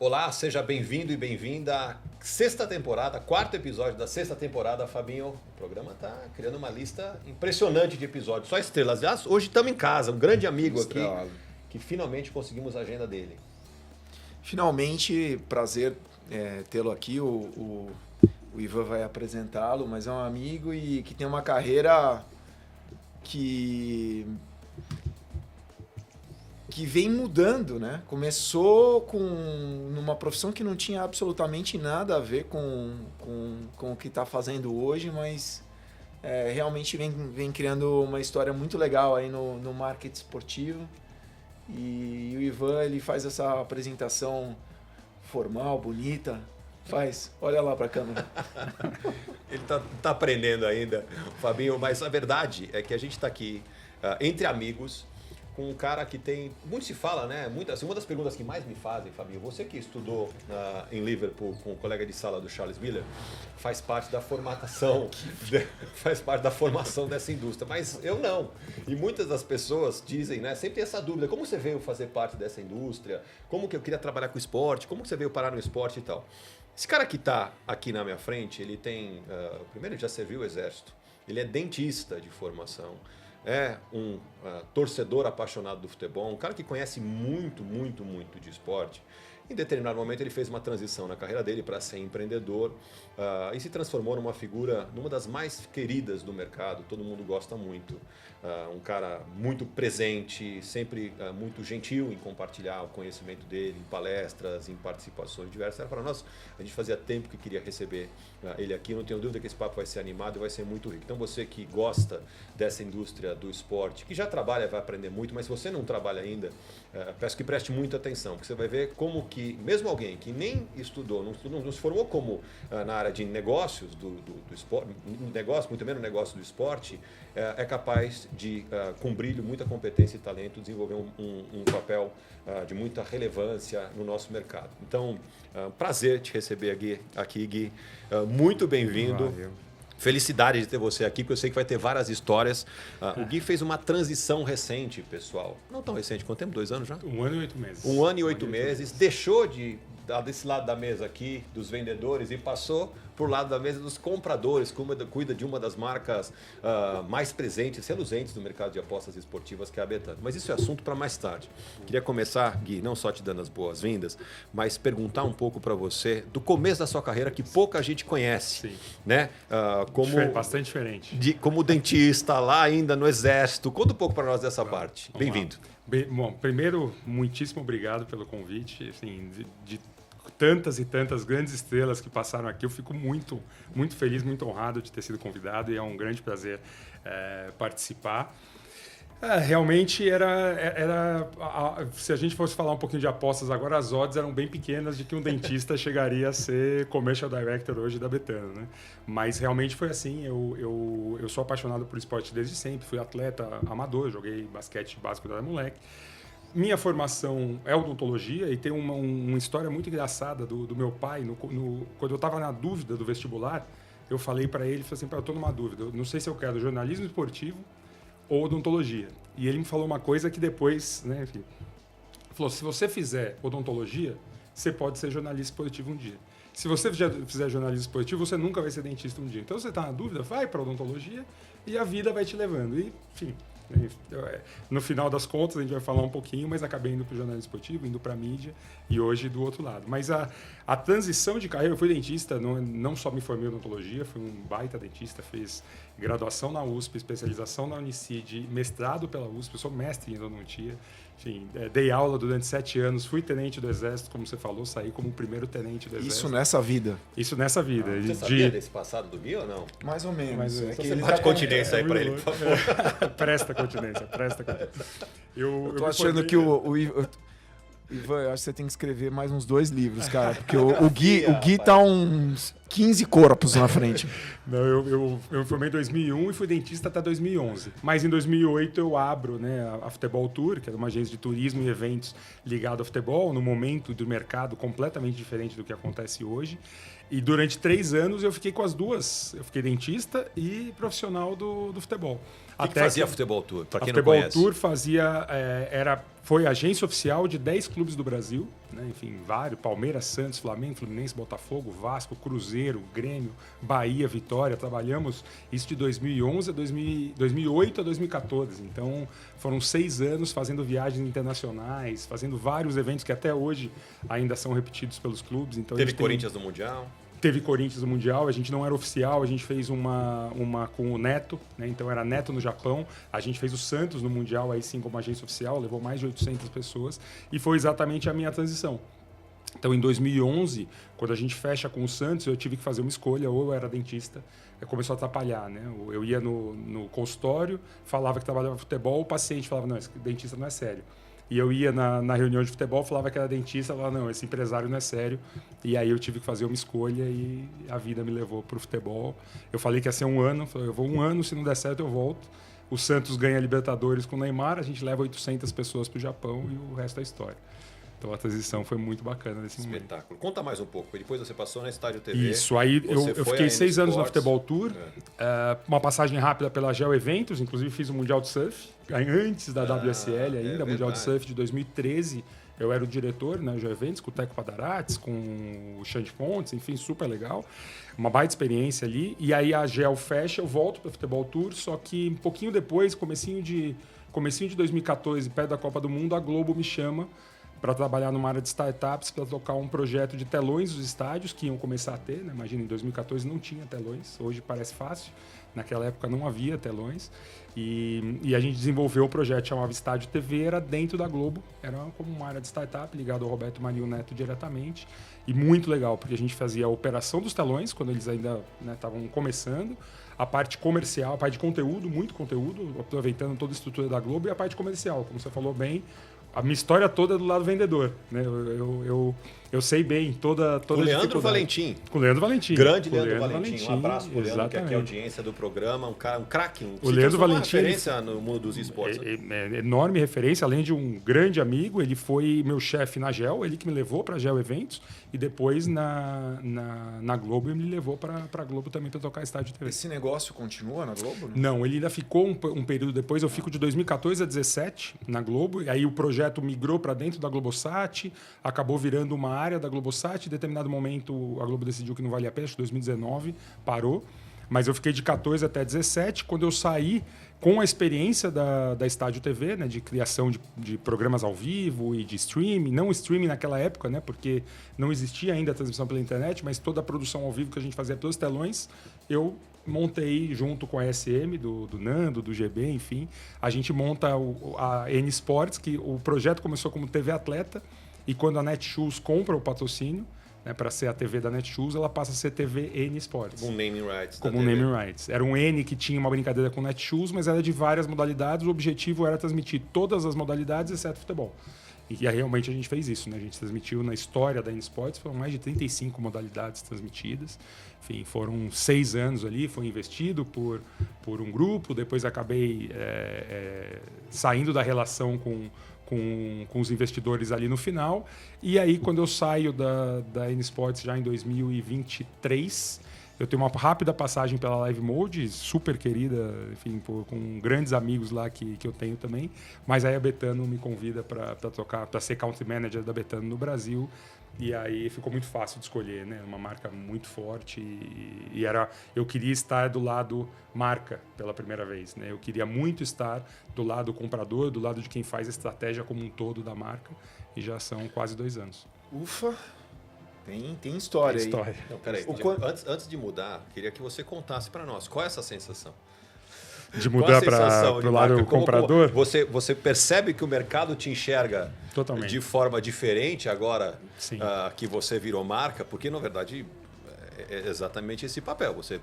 Olá, seja bem-vindo e bem-vinda à sexta temporada, quarto episódio da sexta temporada, Fabinho. O programa está criando uma lista impressionante de episódios, só estrelas. Aliás, hoje estamos em casa, um grande amigo aqui, que finalmente conseguimos a agenda dele. Finalmente, prazer tê-lo aqui, o Ivan vai apresentá-lo, mas é um amigo e que tem uma carreira que vem mudando, né? Começou numa profissão que não tinha absolutamente nada a ver com o que está fazendo hoje, mas realmente vem criando uma história muito legal aí no marketing esportivo. E o Ivan, ele faz essa apresentação formal, bonita. Olha lá para a câmera. Ele tá aprendendo ainda, Fabinho, mas a verdade é que a gente está aqui entre amigos, com um cara que tem... Muito se fala, né? Assim, uma das perguntas que mais me fazem, Fabinho, você que estudou em Liverpool com o colega de sala do Charles Miller, faz parte da formatação, faz parte da formação dessa indústria, mas eu não. E muitas das pessoas dizem, né? Sempre tem essa dúvida, como você veio fazer parte dessa indústria? Como que eu queria trabalhar com esporte? Como que você veio parar no esporte e tal? Esse cara que está aqui na minha frente, ele tem... primeiro, ele já serviu o exército. Ele é dentista de formação. É um torcedor apaixonado do futebol, um cara que conhece muito de esporte. Em determinado momento ele fez uma transição na carreira dele para ser empreendedor e se transformou numa das mais queridas do mercado, todo mundo gosta muito. Um cara muito presente, sempre muito gentil em compartilhar o conhecimento dele, em palestras, em participações diversas. Era para nós, a gente fazia tempo que queria receber ele aqui, não tenho dúvida que esse papo vai ser animado e vai ser muito rico. Então você que gosta dessa indústria do esporte, que já trabalha, vai aprender muito, mas se você não trabalha ainda, peço que preste muita atenção, porque você vai ver como que, mesmo alguém que nem estudou, não se formou como na área de negócios do esporte, muito menos negócio do esporte, é capaz de, com brilho, muita competência e talento, desenvolver um papel de muita relevância no nosso mercado. Então, prazer te receber aqui, Gui. Muito bem-vindo. Valeu. Felicidade de ter você aqui, porque eu sei que vai ter várias histórias. O Gui fez uma transição recente, pessoal. Não tão recente, quanto tempo? 2 anos já? 1 ano e 8 meses. 1 ano e 8 meses. Deixou desse lado da mesa aqui, dos vendedores, e passou por lado da mesa dos compradores, cuida de uma das marcas mais presentes, reluzentes do mercado de apostas esportivas, que é a Betano. Mas isso é assunto para mais tarde. Queria começar, Gui, não só te dando as boas-vindas, mas perguntar um pouco para você do começo da sua carreira, que pouca gente conhece. Sim. Né? Bastante diferente. Como dentista, lá ainda no Exército. Conta um pouco para nós dessa parte. Bem-vindo. Bom, primeiro, muitíssimo obrigado pelo convite. Assim, de tantas e tantas grandes estrelas que passaram aqui, eu fico muito feliz, muito honrado de ter sido convidado e é um grande prazer participar. Realmente se a gente fosse falar um pouquinho de apostas agora, as odds eram bem pequenas de que um dentista chegaria a ser Commercial Director hoje da Betano, né? Mas realmente foi assim, eu sou apaixonado por esporte desde sempre, fui atleta amador, joguei basquete básico quando era moleque. Minha formação é odontologia e tem uma história muito engraçada do meu pai. Quando eu estava na dúvida do vestibular, eu falei para ele, falei assim, eu estou numa dúvida, eu não sei se eu quero jornalismo esportivo ou odontologia. E ele me falou uma coisa que depois, né, enfim, falou, se você fizer odontologia, você pode ser jornalista esportivo um dia. Se você fizer jornalismo esportivo, você nunca vai ser dentista um dia. Então, você está na dúvida, vai para odontologia e a vida vai te levando. E, enfim, no final das contas, a gente vai falar um pouquinho, mas acabei indo para o jornalismo esportivo, indo para a mídia e hoje do outro lado. Mas a transição de carreira, eu fui dentista, não só me formei em odontologia, fui um baita dentista, fiz graduação na USP, especialização na Unicid, mestrado pela USP, eu sou mestre em endodontia. Enfim, dei aula durante 7 anos, fui tenente do Exército, como você falou, saí como o primeiro tenente do Exército. Isso nessa vida? Isso nessa vida. Você sabia desse passado do Gui ou não? Mais ou menos. Mas, que ele bate continência aí para ele, por favor. Presta continência. Eu tô achando que o Ivan, eu acho que você tem que escrever mais uns 2 livros, cara. Porque o Gui tá uns 15 corpos na frente. Não, eu me formei em 2001 e fui dentista até 2011. Mas em 2008 eu abro, né, a Futebol Tour, que é uma agência de turismo e eventos ligado ao futebol, no momento do mercado completamente diferente do que acontece hoje. E durante 3 anos eu fiquei com as duas. Eu fiquei dentista e profissional do futebol. O que fazia a Futebol Tour? Para A quem não Futebol conhece. Tour foi agência oficial de 10 clubes do Brasil, né? Enfim, vários: Palmeiras, Santos, Flamengo, Fluminense, Botafogo, Vasco, Cruzeiro, Grêmio, Bahia, Vitória. Trabalhamos isso de 2011 a 2008 a 2014. Então, foram 6 anos fazendo viagens internacionais, fazendo vários eventos que até hoje ainda são repetidos pelos clubes. Então, Teve Corinthians no Mundial? Teve Corinthians no Mundial, a gente não era oficial, a gente fez uma com o Neto, né? Então era Neto no Japão, a gente fez o Santos no Mundial, aí sim como agência oficial, levou mais de 800 pessoas e foi exatamente a minha transição. Então em 2011, quando a gente fecha com o Santos, eu tive que fazer uma escolha, ou eu era dentista, começou a atrapalhar, né? Eu ia no consultório, falava que trabalhava futebol, o paciente falava, não, esse dentista não é sério. E eu ia na reunião de futebol, falava que era dentista, falava, não, esse empresário não é sério. E aí eu tive que fazer uma escolha e a vida me levou para o futebol. Eu falei que ia ser 1 ano, falei, eu vou 1 ano, se não der certo eu volto. O Santos ganha a Libertadores com o Neymar, a gente leva 800 pessoas para o Japão e o resto é história. Então a transição foi muito bacana nesse momento. Espetáculo. Conta mais um pouco. Depois você passou na Estádio TV. Isso, aí eu fiquei 6 anos na Futebol Tour. Uma passagem rápida pela Geo Eventos, inclusive fiz o Mundial de Surf, antes da WSL ainda, Mundial de Surf de 2013. Eu era o diretor, né, Geo Eventos, com o Teco Padarates, com o Xande Fontes, enfim, super legal. Uma baita experiência ali. E aí a Geo fecha, eu volto para a Futebol Tour, só que um pouquinho depois, comecinho de 2014, perto da Copa do Mundo, a Globo me chama para trabalhar numa área de startups, para tocar um projeto de telões dos estádios, que iam começar a ter, né? Imagina, em 2014 não tinha telões, hoje parece fácil, naquela época não havia telões, e a gente desenvolveu um projeto que chamava Estádio TV, era dentro da Globo, era como uma área de startup, ligado ao Roberto Marinho Neto diretamente, e muito legal, porque a gente fazia a operação dos telões, quando eles ainda estavam começando, a parte comercial, a parte de conteúdo, muito conteúdo, aproveitando toda a estrutura da Globo, e a parte comercial, como você falou bem, a minha história toda é do lado vendedor, né? Eu sei bem toda o Leandro Valentim. Com o Leandro Valentim. Grande Leandro Valentim. Um abraço pro Leandro, que aqui é a audiência do programa. Um craque. O Leandro Valentim. Uma referência no mundo dos esportes. É enorme referência, além de um grande amigo. Ele foi meu chefe na Geo, ele que me levou para a Geo Eventos. E depois na Globo, ele me levou para a Globo também para tocar Estádio TV. Esse negócio continua na Globo? Né? Não, ele ainda ficou um período depois. Eu fico de 2014 a 2017 na Globo. E aí o projeto migrou para dentro da Globosat, acabou virando uma área da Globosat. Em determinado momento, a Globo decidiu que não valia a pena, acho que 2019 parou. Mas eu fiquei de 14 até 17. Quando eu saí com a experiência da Estádio TV, né, de criação de programas ao vivo e de streaming, não streaming naquela época, né, porque não existia ainda a transmissão pela internet, mas toda a produção ao vivo que a gente fazia pelos telões, eu montei junto com a SM, do Nando, do GB, enfim. A gente monta a N Sports, que o projeto começou como TV Atleta, e quando a Netshoes compra o patrocínio, né, para ser a TV da Netshoes, ela passa a ser TV N Sports. Como um naming rights. Como um naming rights. Era um N que tinha uma brincadeira com Netshoes, mas era de várias modalidades. O objetivo era transmitir todas as modalidades, exceto futebol. E aí, realmente a gente fez isso, né? A gente transmitiu na história da N Sports, foram mais de 35 modalidades transmitidas. Enfim, foram 6 anos ali, foi investido por um grupo, depois acabei saindo da relação com os investidores ali no final. E aí, quando eu saio da N Sports já em 2023, eu tenho uma rápida passagem pela Live Mode, super querida, enfim, com grandes amigos lá que eu tenho também. Mas aí a Betano me convida para ser country manager da Betano no Brasil. E aí ficou muito fácil de escolher, né? Uma marca muito forte eu queria estar do lado marca pela primeira vez, né? Eu queria muito estar do lado comprador, do lado de quem faz a estratégia como um todo da marca, e já são quase 2 anos. Ufa! Tem história aí. Não, peraí, antes de mudar, queria que você contasse para nós, qual é essa sensação? De mudar para o lado comprador? Você percebe que o mercado te enxerga totalmente de forma diferente agora que você virou marca? Porque, na verdade, é exatamente esse papel. Você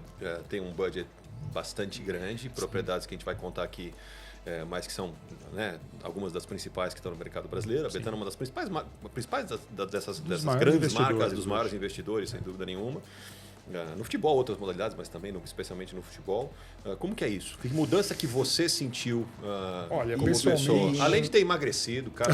tem um budget bastante grande, propriedades que a gente vai contar aqui, mas que são, né, algumas das principais que estão no mercado brasileiro. A Betano é uma das principais dessas grandes marcas, dos maiores investidores, sem dúvida nenhuma. no futebol, outras modalidades, mas também especialmente no futebol. Como que é isso? Que mudança que você sentiu Olha, como pessoa? Além de ter emagrecido, cara.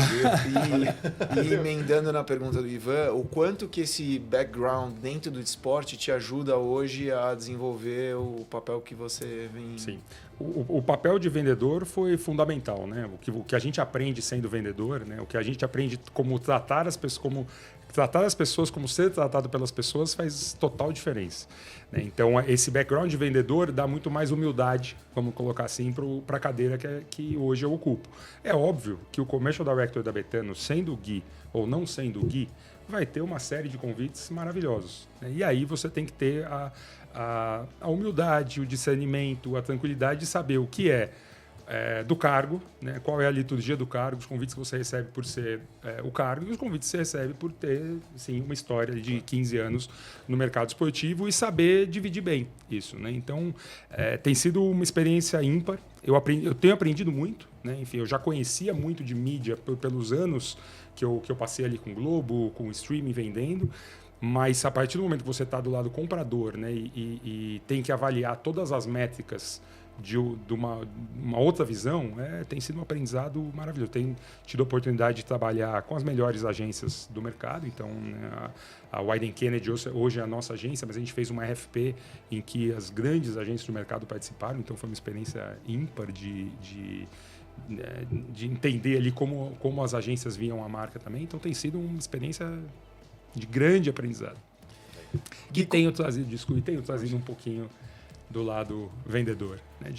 E emendando na pergunta do Ivan, o quanto que esse background dentro do esporte te ajuda hoje a desenvolver o papel que você vem... Sim. O papel de vendedor foi fundamental, né? O que a gente aprende sendo vendedor, né? O que a gente aprende como tratar as pessoas, como ser tratado pelas pessoas faz total diferença, né? Então, esse background de vendedor dá muito mais humildade, vamos colocar assim, para a cadeira que hoje eu ocupo. É óbvio que o Commercial Director da Betano, sendo o Gui ou não sendo o Gui, vai ter uma série de convites maravilhosos, né? E aí você tem que ter a humildade, o discernimento, a tranquilidade de saber o que é do cargo, né? Qual é a liturgia do cargo, os convites que você recebe por ser o cargo e os convites que você recebe por ter, sim, uma história de 15 anos no mercado esportivo e saber dividir bem isso, né? Então, tem sido uma experiência ímpar. Eu tenho aprendido muito, né? Enfim, eu já conhecia muito de mídia pelos anos que eu passei ali com o Globo, com o streaming vendendo. Mas a partir do momento que você está do lado comprador, né, e tem que avaliar todas as métricas de uma outra visão, tem sido um aprendizado maravilhoso. Tenho tido a oportunidade de trabalhar com as melhores agências do mercado. Então, né, a Wieden Kennedy hoje é a nossa agência, mas a gente fez uma RFP em que as grandes agências do mercado participaram. Então, foi uma experiência ímpar de entender ali como as agências viam a marca também. Então, tem sido uma experiência de grande aprendizado. E tenho trazido um pouquinho do lado vendedor, né?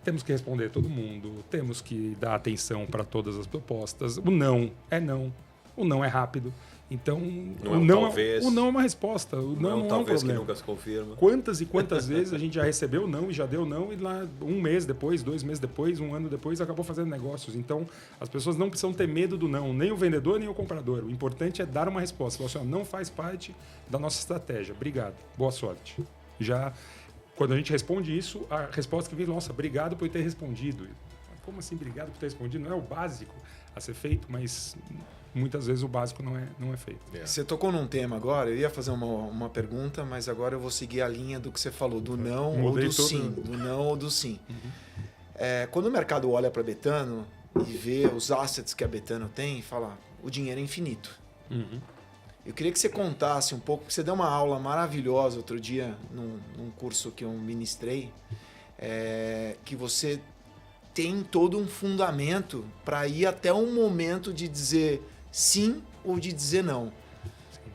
Temos que responder todo mundo, temos que dar atenção para todas as propostas. O não é não, o não é rápido. Então, o não é uma resposta, o não é um talvez problema. Que nunca se confirma. Quantas e quantas vezes a gente já recebeu não e já deu não, e lá 1 mês depois, 2 meses depois, 1 ano depois, acabou fazendo negócios. Então, as pessoas não precisam ter medo do não, nem o vendedor, nem o comprador. O importante é dar uma resposta. Falar assim, não faz parte da nossa estratégia. Obrigado, boa sorte. Já, quando a gente responde isso, a resposta que vem, nossa, obrigado por ter respondido. Como assim, obrigado por ter respondido? Não é o básico a ser feito, mas muitas vezes o básico não é feito. Você tocou num tema agora, eu ia fazer uma pergunta, mas agora eu vou seguir a linha do que você falou, do não ou do sim. Do não ou do sim. Uhum. Quando o mercado olha para a Betano e vê os assets que a Betano tem, fala, o dinheiro é infinito. Uhum. Eu queria que você contasse um pouco, porque você deu uma aula maravilhosa outro dia, num curso que eu ministrei, que você tem todo um fundamento para ir até um momento de dizer sim ou de dizer não.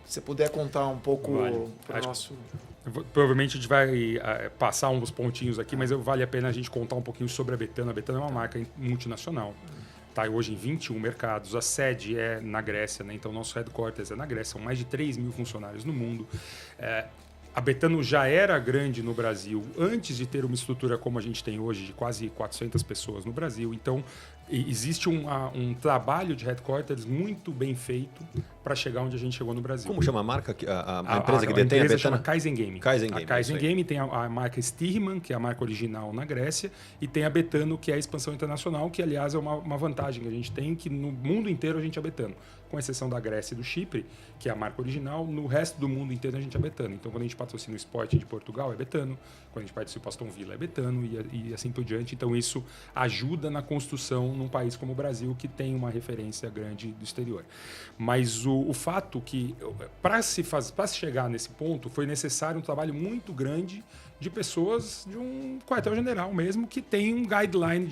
Se você puder contar um pouco para o nosso... Provavelmente a gente vai passar uns pontinhos aqui, mas vale a pena a gente contar um pouquinho sobre a Betano. A Betano é uma marca multinacional. Está hoje em 21 mercados. A sede é na Grécia, né? Então nosso headquarters é na Grécia. São mais de 3 mil funcionários no mundo. A Betano já era grande no Brasil antes de ter uma estrutura como a gente tem hoje, de quase 400 pessoas no Brasil. Então, existe um trabalho de headquarters muito bem feito para chegar onde a gente chegou no Brasil. Como chama a marca? A empresa que detém a Betano? A empresa chama Kaizen Gaming. A Kaizen Gaming tem a marca Stirman, que é a marca original na Grécia, e tem a Betano, que é a expansão internacional, que, aliás, é uma vantagem que a gente tem, que no mundo inteiro a gente é Betano. Com exceção da Grécia e do Chipre, que é a marca original, no resto do mundo inteiro a gente é Betano. Então, quando a gente patrocina o esporte de Portugal, é Betano. Quando a gente participa do Aston Villa, é Betano, e assim por diante. Então, isso ajuda na construção num país como o Brasil, que tem uma referência grande do exterior. Mas o fato que, para se chegar nesse ponto, foi necessário um trabalho muito grande de pessoas de um quartel-general mesmo, que tem um guideline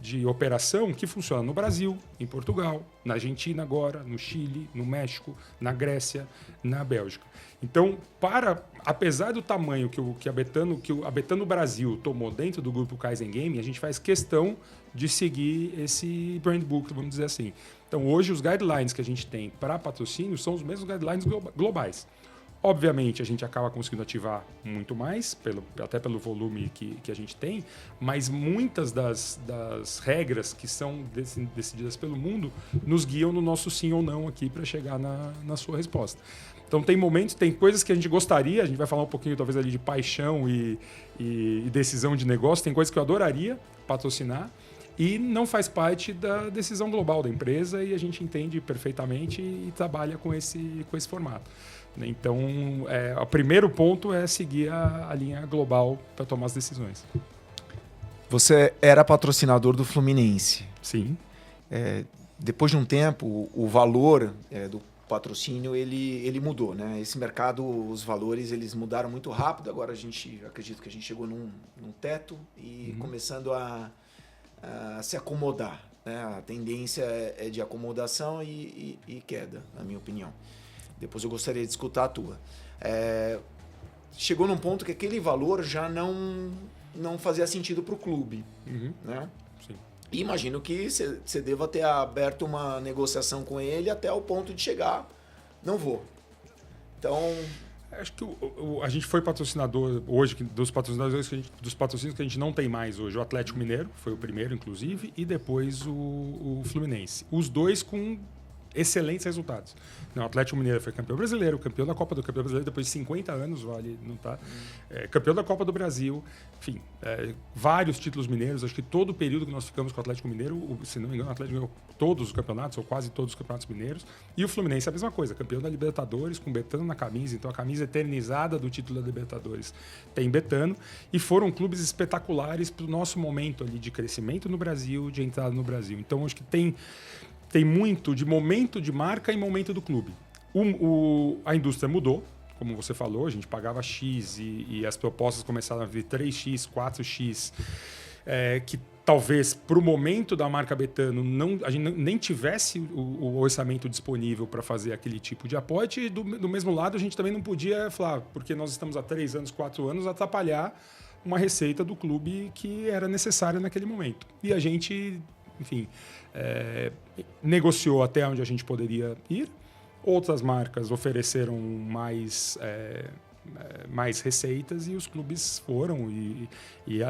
de operação que funciona no Brasil, em Portugal, na Argentina agora, no Chile, no México, na Grécia, na Bélgica. Então, apesar do tamanho que a Betano Brasil tomou dentro do grupo Kaizen Gaming, a gente faz questão de seguir esse brand book, vamos dizer assim. Então, hoje, os guidelines que a gente tem para patrocínio são os mesmos guidelines globais. Obviamente, a gente acaba conseguindo ativar muito mais, até pelo volume que a gente tem, mas muitas das regras que são decididas pelo mundo nos guiam no nosso sim ou não aqui para chegar na sua resposta. Então, tem momentos, tem coisas que a gente gostaria, a gente vai falar um pouquinho talvez ali de paixão e decisão de negócio, tem coisas que eu adoraria patrocinar, e não faz parte da decisão global da empresa, e a gente entende perfeitamente e trabalha com esse formato. Então, o primeiro ponto é seguir a linha global para tomar as decisões. Você era patrocinador do Fluminense. Sim. Depois de um tempo, o valor do patrocínio ele mudou, né? Esse mercado, os valores eles mudaram muito rápido. Agora acredito que a gente chegou num teto e começando a se acomodar, né? A tendência é de acomodação e queda, na minha opinião. Depois eu gostaria de escutar a tua. Chegou num ponto que aquele valor já não fazia sentido para o clube, né? Sim. E imagino que você deva ter aberto uma negociação com ele até o ponto de chegar, não vou. Então... Acho que a gente foi patrocinador hoje, dos patrocinadores dos patrocínios que a gente não tem mais hoje. O Atlético Mineiro foi o primeiro, inclusive, e depois o Fluminense. Os dois com excelentes resultados. O Atlético Mineiro foi campeão brasileiro, campeão da Copa do Campeão Brasileiro depois de 50 anos, vale, não tá? Campeão da Copa do Brasil, enfim, vários títulos mineiros. Acho que todo o período que nós ficamos com o Atlético Mineiro, se não me engano, o Atlético ganhou todos os campeonatos, ou quase todos os campeonatos mineiros. E o Fluminense é a mesma coisa, campeão da Libertadores, com Betano na camisa. Então a camisa eternizada do título da Libertadores tem Betano. E foram clubes espetaculares para o nosso momento ali de crescimento no Brasil, de entrada no Brasil. Então acho que tem muito de momento de marca e momento do clube. A indústria mudou, como você falou, a gente pagava X e as propostas começaram a vir 3X, 4X, que talvez para o momento da marca Betano a gente nem tivesse o orçamento disponível para fazer aquele tipo de aporte. E do mesmo lado, a gente também não podia falar, porque nós estamos há 3 anos, 4 anos, atrapalhar uma receita do clube que era necessária naquele momento. E a gente, enfim, negociou até onde a gente poderia ir. Outras marcas ofereceram mais receitas e os clubes foram. E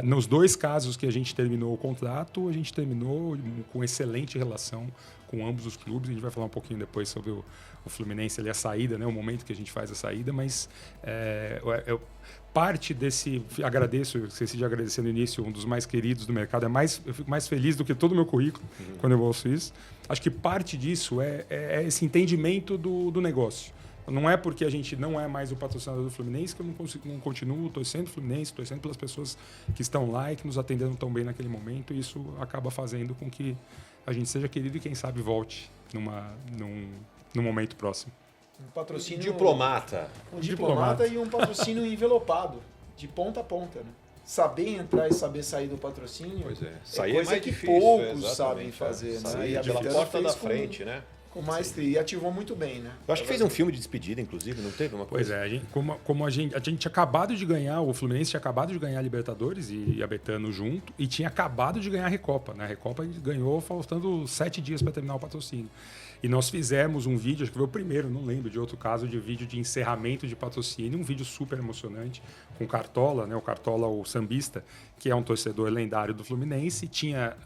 nos 2 casos que a gente terminou o contrato, a gente terminou com excelente relação com ambos os clubes. A gente vai falar um pouquinho depois sobre o Fluminense, ali, a saída, né, o momento que a gente faz a saída, mas parte desse... Agradeço, esqueci de agradecer no início, um dos mais queridos do mercado. Eu fico mais feliz do que todo o meu currículo quando eu vou ao Suíço. Acho que parte disso é esse entendimento do negócio. Não é porque a gente não é mais o patrocinador do Fluminense que eu não continuo torcendo o Fluminense, torcendo pelas pessoas que estão lá e que nos atenderam tão bem naquele momento. E isso acaba fazendo com que a gente seja querido e, quem sabe, volte num momento próximo. Um patrocínio... Diplomata. Um diplomata e um patrocínio envelopado, de ponta a ponta, né? Saber entrar e saber sair do patrocínio. Pois é. Sair Coisa mais que difícil, poucos exatamente, sabem fazer, né? Sair E a pela Betano porta da fez frente, né? Com maestria. E ativou muito bem, né? Eu acho que fez um filme de despedida, inclusive, não teve uma Pois coisa? como a gente tinha acabado de ganhar, o Fluminense tinha acabado de ganhar a Libertadores e a Betano junto, e tinha acabado de ganhar a Recopa, né? A Recopa ganhou faltando 7 dias para terminar o patrocínio. E nós fizemos um vídeo, acho que foi o primeiro, não lembro de outro caso, de vídeo de encerramento de patrocínio, um vídeo super emocionante, com o Cartola, né? O Cartola, o sambista, que é um torcedor lendário do Fluminense. Tinha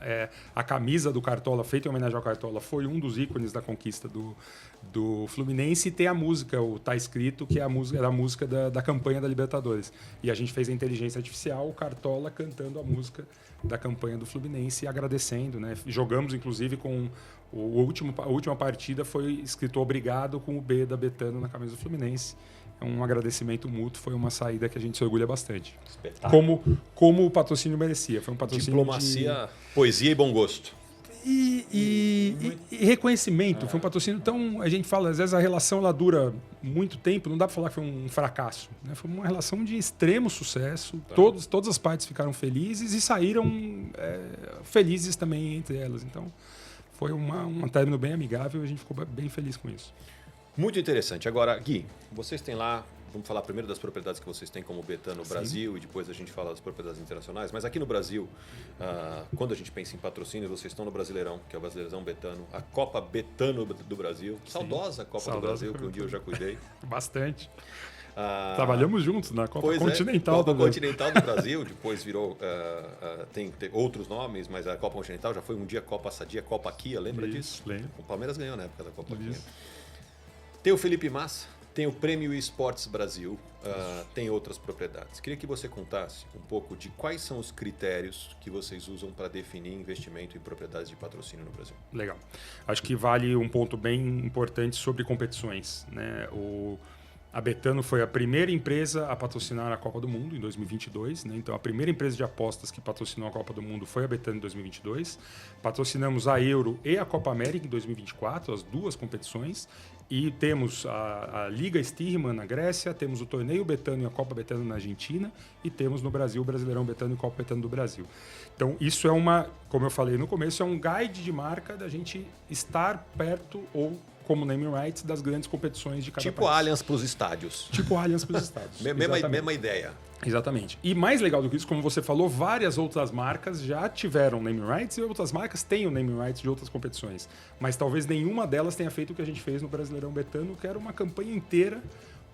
a camisa do Cartola, feita em homenagem ao Cartola, foi um dos ícones da conquista do Fluminense. E tem a música, tá escrito que era a música da campanha da Libertadores. E a gente fez a inteligência artificial, o Cartola cantando a música da campanha do Fluminense e agradecendo, né? Jogamos, inclusive, com a última partida foi escrito obrigado com o B da Betano na camisa do Fluminense. É um agradecimento mútuo, foi uma saída que a gente se orgulha bastante. Espetáculo. Como o patrocínio merecia. Foi um patrocínio Diplomacia, poesia e bom gosto. E reconhecimento. Foi um patrocínio tão... A gente fala, às vezes a relação ela dura muito tempo, não dá para falar que foi um fracasso, né? Foi uma relação de extremo sucesso. Tá. Todas as partes ficaram felizes e saíram felizes também entre elas. Então, foi um término bem amigável e a gente ficou bem feliz com isso. Muito interessante. Agora, Gui, vocês têm lá, vamos falar primeiro das propriedades que vocês têm como Betano Brasil e depois a gente fala das propriedades internacionais. Mas aqui no Brasil, quando a gente pensa em patrocínio, vocês estão no Brasileirão, que é o Brasileirão Betano, a Copa Betano do Brasil. Sim. Saudosa Copa do Brasil, que um dia eu já cuidei. Bastante. Trabalhamos juntos na Copa Continental. Copa Continental do Brasil, depois virou... tem outros nomes, mas a Copa Continental já foi um dia Copa Sadia, Copa Kia, lembra disso? Lembro. O Palmeiras ganhou na época da Copa Kia. Tem o Felipe Massa, tem o Prêmio Esportes Brasil, tem outras propriedades. Queria que você contasse um pouco de quais são os critérios que vocês usam para definir investimento em propriedades de patrocínio no Brasil. Legal. Acho que vale um ponto bem importante sobre competições, né? A Betano foi a primeira empresa a patrocinar a Copa do Mundo em 2022. Né? Então, a primeira empresa de apostas que patrocinou a Copa do Mundo foi a Betano em 2022. Patrocinamos a Euro e a Copa América em 2024, as duas competições. E temos a Liga Stirman na Grécia, temos o Torneio Betano e a Copa Betano na Argentina e temos no Brasil o Brasileirão Betano e Copa Betano do Brasil. Então, isso é como eu falei no começo, é um guide de marca da gente estar perto ou como naming rights das grandes competições de cada Tipo país. Allianz para os estádios. Tipo Allianz para os estádios. Mesma ideia. Exatamente. E mais legal do que isso, como você falou, várias outras marcas já tiveram naming rights e outras marcas têm o naming rights de outras competições. Mas talvez nenhuma delas tenha feito o que a gente fez no Brasileirão Betano, que era uma campanha inteira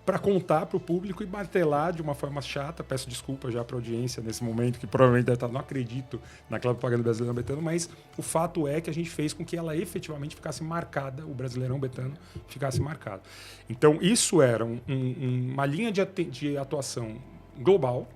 para contar para o público e martelar de uma forma chata. Peço desculpa já para a audiência nesse momento, que provavelmente deve estar, não acredito naquela propaganda do Brasileirão Betano, mas o fato é que a gente fez com que ela efetivamente ficasse marcada, o Brasileirão Betano ficasse marcado. Então, isso era uma linha de atuação global.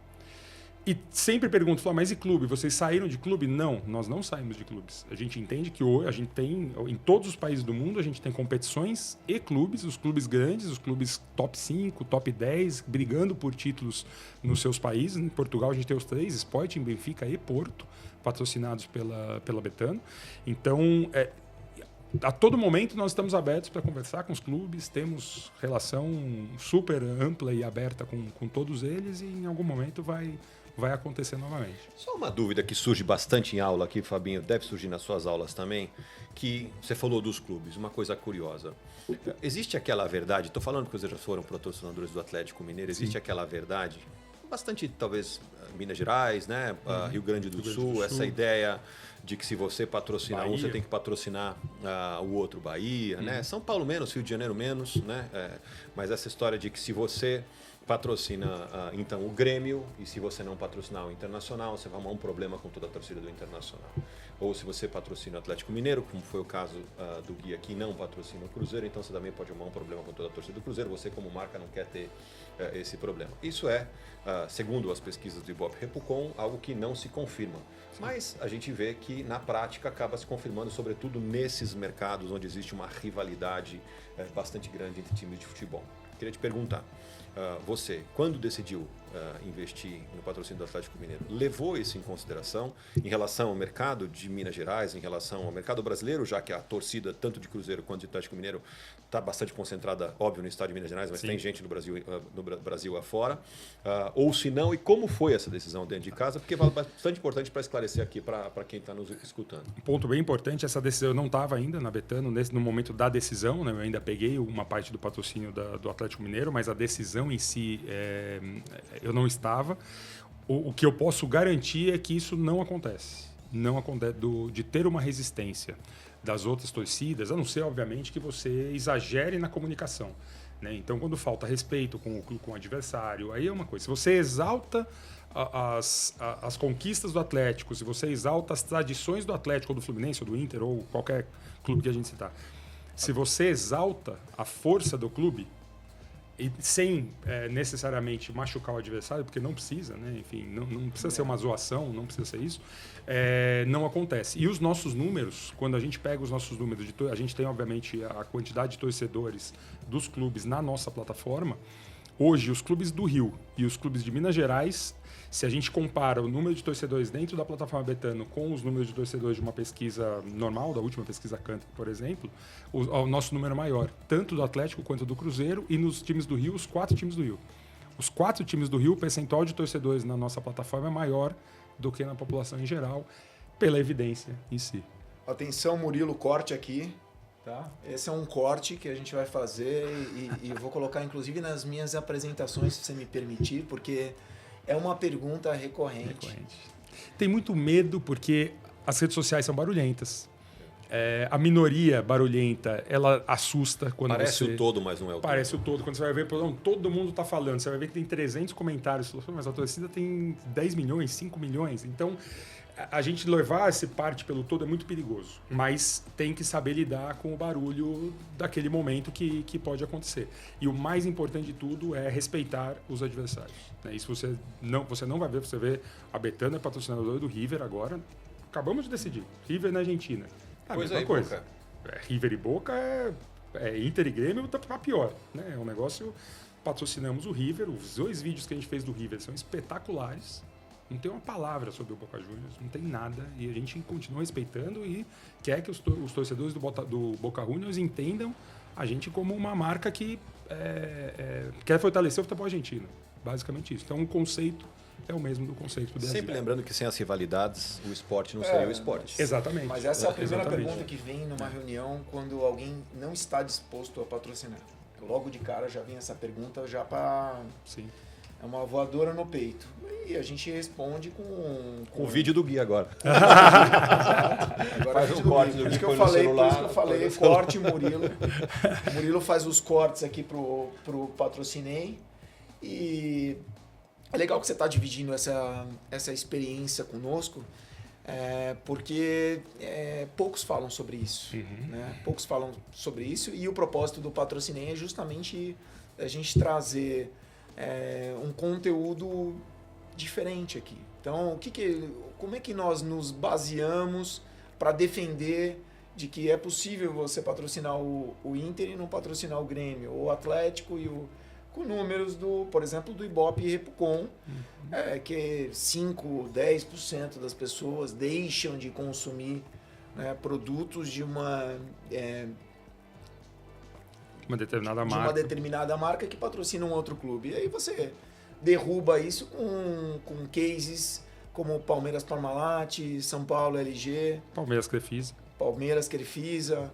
E sempre pergunto, mas e clube? Vocês saíram de clube? Não, nós não saímos de clubes. A gente entende que hoje a gente tem, em todos os países do mundo, a gente tem competições e clubes, os clubes grandes, os clubes top 5, top 10, brigando por títulos nos seus países. Em Portugal a gente tem os 3, Sporting, Benfica e Porto, patrocinados pela Betano. Então, a todo momento nós estamos abertos para conversar com os clubes, temos relação super ampla e aberta com todos eles e em algum momento vai acontecer novamente. Só uma dúvida que surge bastante em aula aqui, Fabinho, deve surgir nas suas aulas também, que você falou dos clubes, uma coisa curiosa. Existe aquela verdade, estou falando que vocês já foram patrocinadores do Atlético Mineiro, existe aquela verdade, bastante talvez Minas Gerais, né? Rio Grande do Sul, essa ideia de que se você patrocinar um, você tem que patrocinar o outro, Bahia, né? São Paulo menos, Rio de Janeiro menos, né? Mas essa história de que se você patrocina então o Grêmio e se você não patrocinar o Internacional, você vai arrumar um problema com toda a torcida do Internacional. Ou se você patrocina o Atlético Mineiro, como foi o caso do Gui aqui, não patrocina o Cruzeiro, então você também pode arrumar um problema com toda a torcida do Cruzeiro, você como marca não quer ter esse problema. Isso é, segundo as pesquisas do Ibope Repucon, algo que não se confirma. Mas a gente vê que na prática acaba se confirmando, sobretudo nesses mercados onde existe uma rivalidade bastante grande entre times de futebol. Queria te perguntar, você, quando decidiu investir no patrocínio do Atlético Mineiro, levou isso em consideração em relação ao mercado de Minas Gerais, em relação ao mercado brasileiro, já que a torcida, tanto de Cruzeiro quanto de Atlético Mineiro, está bastante concentrada, óbvio, no estado de Minas Gerais, mas Sim. Tem gente no Brasil afora. Ou se não, e como foi essa decisão dentro de casa? Porque é bastante importante para esclarecer aqui para quem está nos escutando. Um ponto bem importante, essa decisão eu não estava ainda na Betano, no momento da decisão, né? Eu ainda peguei uma parte do patrocínio do Atlético Mineiro, mas a decisão em si eu não estava. O que eu posso garantir é que isso não acontece. Não acontece de ter uma resistência das outras torcidas, a não ser, obviamente, que você exagere na comunicação. Né? Então, quando falta respeito com o adversário, aí é uma coisa. Se você exalta as conquistas do Atlético, se você exalta as tradições do Atlético, ou do Fluminense, ou do Inter, ou qualquer clube que a gente citar, se você exalta a força do clube, e sem necessariamente machucar o adversário, porque não precisa, né? Enfim, não precisa ser uma zoação, não precisa ser isso, não acontece. E os nossos números, quando a gente pega os nossos números, a gente tem, obviamente, a quantidade de torcedores dos clubes na nossa plataforma. Hoje, os clubes do Rio e os clubes de Minas Gerais, se a gente compara o número de torcedores dentro da plataforma Betano com os números de torcedores de uma pesquisa normal, da última pesquisa Cantar, por exemplo, o nosso número é maior, tanto do Atlético quanto do Cruzeiro, e nos times do Rio, os 4 times do Rio. Os 4 times do Rio, o percentual de torcedores na nossa plataforma é maior do que na população em geral, pela evidência em si. Atenção, Murilo, corte aqui. Tá? Esse é um corte que a gente vai fazer e vou colocar inclusive nas minhas apresentações, se você me permitir, porque é uma pergunta recorrente. Tem muito medo porque as redes sociais são barulhentas. A minoria barulhenta, ela assusta quando Parece o todo, mas não é o todo. Parece o todo. Quando você vai ver, todo mundo está falando. Você vai ver que tem 300 comentários. Mas a torcida tem 10 milhões, 5 milhões. Então, a gente levar essa parte pelo todo é muito perigoso. Mas tem que saber lidar com o barulho daquele momento que pode acontecer. E o mais importante de tudo é respeitar os adversários. Isso você não vai ver. Você vê a Betano é patrocinadora do River agora. Acabamos de decidir. River na Argentina. A mesma coisa. River e Boca é Inter e Grêmio tá pior. Né? É um negócio patrocinamos o River, os 2 vídeos que a gente fez do River são espetaculares. Não tem uma palavra sobre o Boca Juniors, não tem nada. E a gente continua respeitando e quer que os torcedores do Boca Juniors entendam a gente como uma marca que quer fortalecer o futebol argentino. Basicamente isso. Então o conceito é o mesmo do conceito do Brasil. Sempre lembrando que sem as rivalidades, o esporte não seria o esporte. Exatamente. Mas essa é a primeira Exatamente. pergunta que vem numa reunião quando alguém não está disposto a patrocinar. Logo de cara já vem essa pergunta já para... Sim. É uma voadora no peito. E a gente responde com O vídeo do Gui agora. Agora Faz um corte do por isso que Gui, eu põe no falei, celular, por isso que eu falei, põe no celular. corte Murilo. O Murilo faz os cortes aqui pro Patrocinei. E é legal que você está dividindo essa experiência conosco, porque poucos falam sobre isso. Né? Poucos falam sobre isso e o propósito do Patrocinei é justamente a gente trazer um conteúdo diferente aqui. Então, como é que nós nos baseamos para defender de que é possível você patrocinar o Inter e não patrocinar o Grêmio, ou o Atlético com números, por exemplo, do Ibope e Repucon, que 5%, 10% das pessoas deixam de consumir, né, produtos de uma determinada marca que patrocina um outro clube. E aí você derruba isso com cases como Palmeiras Parmalat, São Paulo LG, Palmeiras Crefisa,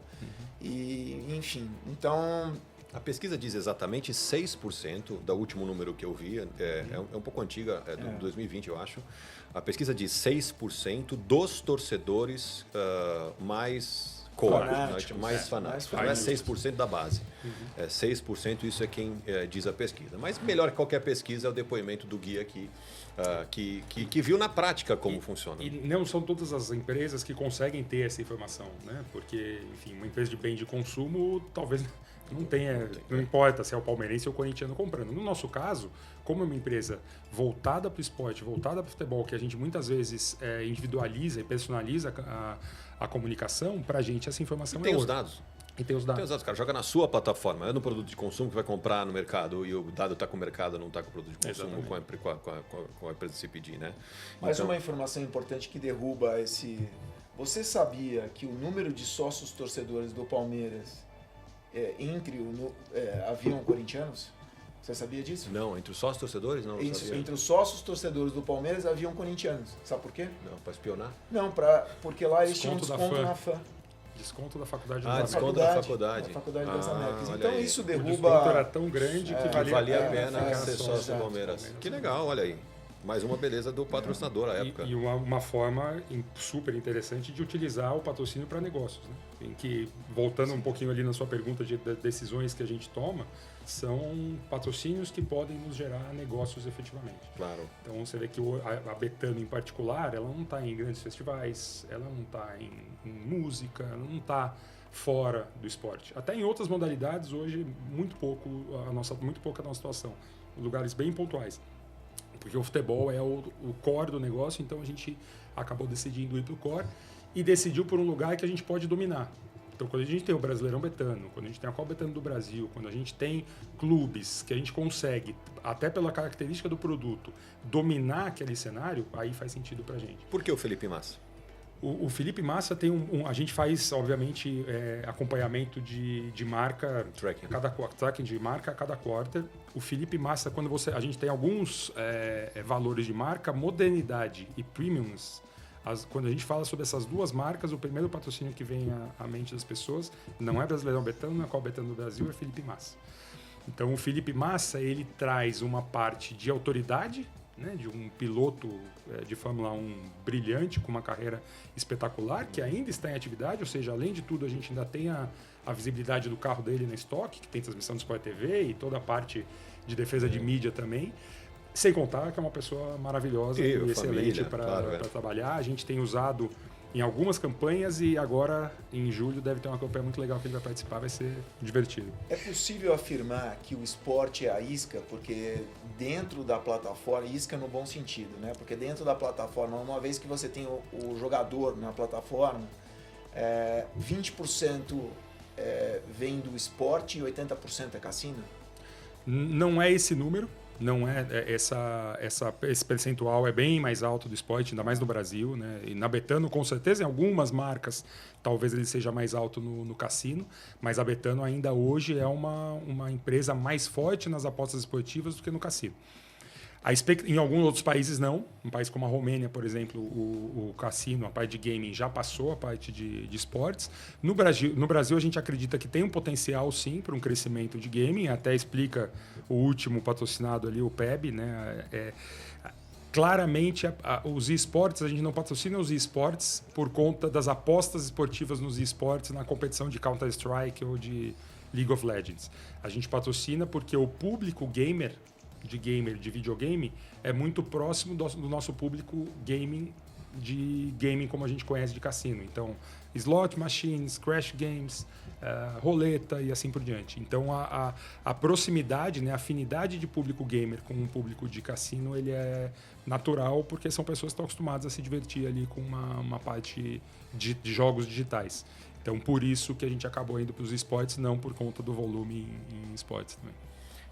e enfim. Então... A pesquisa diz exatamente 6%, do último número que eu vi, é um pouco antiga, é de 2020, eu acho. A pesquisa diz 6% dos torcedores mais core, mais fanáticos. Não é 6% da base. É 6%, isso é quem diz a pesquisa. Mas melhor que qualquer pesquisa é o depoimento do Gui aqui, que viu na prática como funciona. E não são todas as empresas que conseguem ter essa informação, né? Porque, enfim, uma empresa de bem de consumo talvez não tenha, não importa se é o palmeirense ou o corintiano comprando. No nosso caso, como é uma empresa voltada para o esporte, voltada para o futebol, que a gente muitas vezes individualiza e personaliza a comunicação, para a gente essa informação tem é os outra. dados. E tem os dados. Tem os dados, cara. Joga na sua plataforma. É no produto de consumo que vai comprar no mercado e o dado está com o mercado, não está com o produto de consumo com a empresa de CPD, né? Mais uma informação importante que derruba esse... Você sabia que o número de sócios torcedores do Palmeiras haviam corintianos? Você sabia disso? Não, entre os sócios torcedores não. Isso, entre os sócios torcedores do Palmeiras haviam corintianos. Sabe por quê? Não, para espionar? Não, porque lá eles tinham desconto na fã. Desconto da faculdade desconto da faculdade. Da Faculdade das Américas. Olha Então aí. isso O derruba... desconto era tão grande que valia a pena ser sócio do exato. Palmeiras. Que legal, olha aí. Mais uma beleza do patrocinador à época. E uma forma super interessante de utilizar o patrocínio para negócios, né? Em que, voltando um pouquinho ali na sua pergunta de decisões que a gente toma, são patrocínios que podem nos gerar negócios efetivamente. Claro. Então você vê que a Betano em particular, ela não está em grandes festivais, ela não está em música, ela não está fora do esporte. Até em outras modalidades hoje muito pouco a nossa situação, lugares bem pontuais. Porque o futebol é o core do negócio, então a gente acabou decidindo ir para o core e decidiu por um lugar que a gente pode dominar. Então, quando a gente tem o Brasileirão Betano, quando a gente tem a Copa Betano do Brasil, quando a gente tem clubes que a gente consegue, até pela característica do produto, dominar aquele cenário, aí faz sentido para a gente. Por que o Felipe Massa? O Felipe Massa tem a gente faz, obviamente, acompanhamento de marca, tracking de marca a cada quarter. O Felipe Massa, quando a gente tem alguns valores de marca, modernidade e premiums, quando a gente fala sobre essas duas marcas, o primeiro patrocínio que vem à mente das pessoas não é Brasileirão Betano, não é Copa Betano do Brasil, é Felipe Massa. Então, o Felipe Massa, ele traz uma parte de autoridade, né, de um piloto de Fórmula 1 brilhante, com uma carreira espetacular, que ainda está em atividade, ou seja, além de tudo, a gente ainda tem a visibilidade do carro dele na estoque, que tem transmissão do Sport TV e toda a parte de defesa de mídia também. Sem contar que é uma pessoa maravilhosa e excelente para trabalhar. A gente tem usado em algumas campanhas e agora, em julho, deve ter uma campanha muito legal que ele vai participar, vai ser divertido. É possível afirmar que o esporte é a isca, porque dentro da plataforma, isca no bom sentido, né? Porque dentro da plataforma, uma vez que você tem o jogador na plataforma, 20% vem do esporte e 80% é cassino? Não é esse número, não é esse percentual é bem mais alto do esporte, ainda mais no Brasil, né? E na Betano, com certeza, em algumas marcas, talvez ele seja mais alto no cassino, mas a Betano ainda hoje é uma empresa mais forte nas apostas esportivas do que no cassino. Em alguns outros países não. Um país como a Romênia, por exemplo, o cassino, a parte de gaming já passou a parte de esportes. No Brasil, a gente acredita que tem um potencial, sim, para um crescimento de gaming. Até explica o último patrocinado ali, o PEB. Né? Claramente, os esportes, a gente não patrocina os esportes por conta das apostas esportivas nos esportes na competição de Counter-Strike ou de League of Legends. A gente patrocina porque o público gamer de videogame é muito próximo do nosso público de gaming como a gente conhece de cassino. Então, slot machines, crash games, roleta e assim por diante. Então, a proximidade, né, a afinidade de público gamer com um público de cassino, ele é natural porque são pessoas que estão acostumadas a se divertir ali com uma parte de jogos digitais. Então, por isso que a gente acabou indo para os esportes, não por conta do volume em esportes também.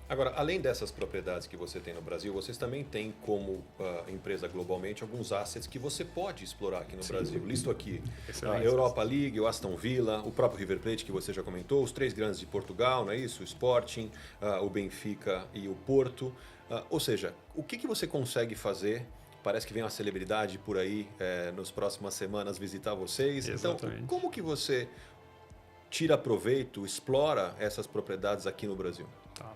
Agora, além dessas propriedades que você tem no Brasil, vocês também têm como empresa globalmente alguns assets que você pode explorar aqui no Brasil. Listo aqui a Europa League, o Aston Villa, o próprio River Plate que você já comentou, os 3 grandes de Portugal, não é isso? O Sporting, o Benfica e o Porto. Ou seja, o que você consegue fazer? Parece que vem uma celebridade por aí nas próximas semanas visitar vocês. Exatamente. Então, como que você tira proveito, explora essas propriedades aqui no Brasil? Tá.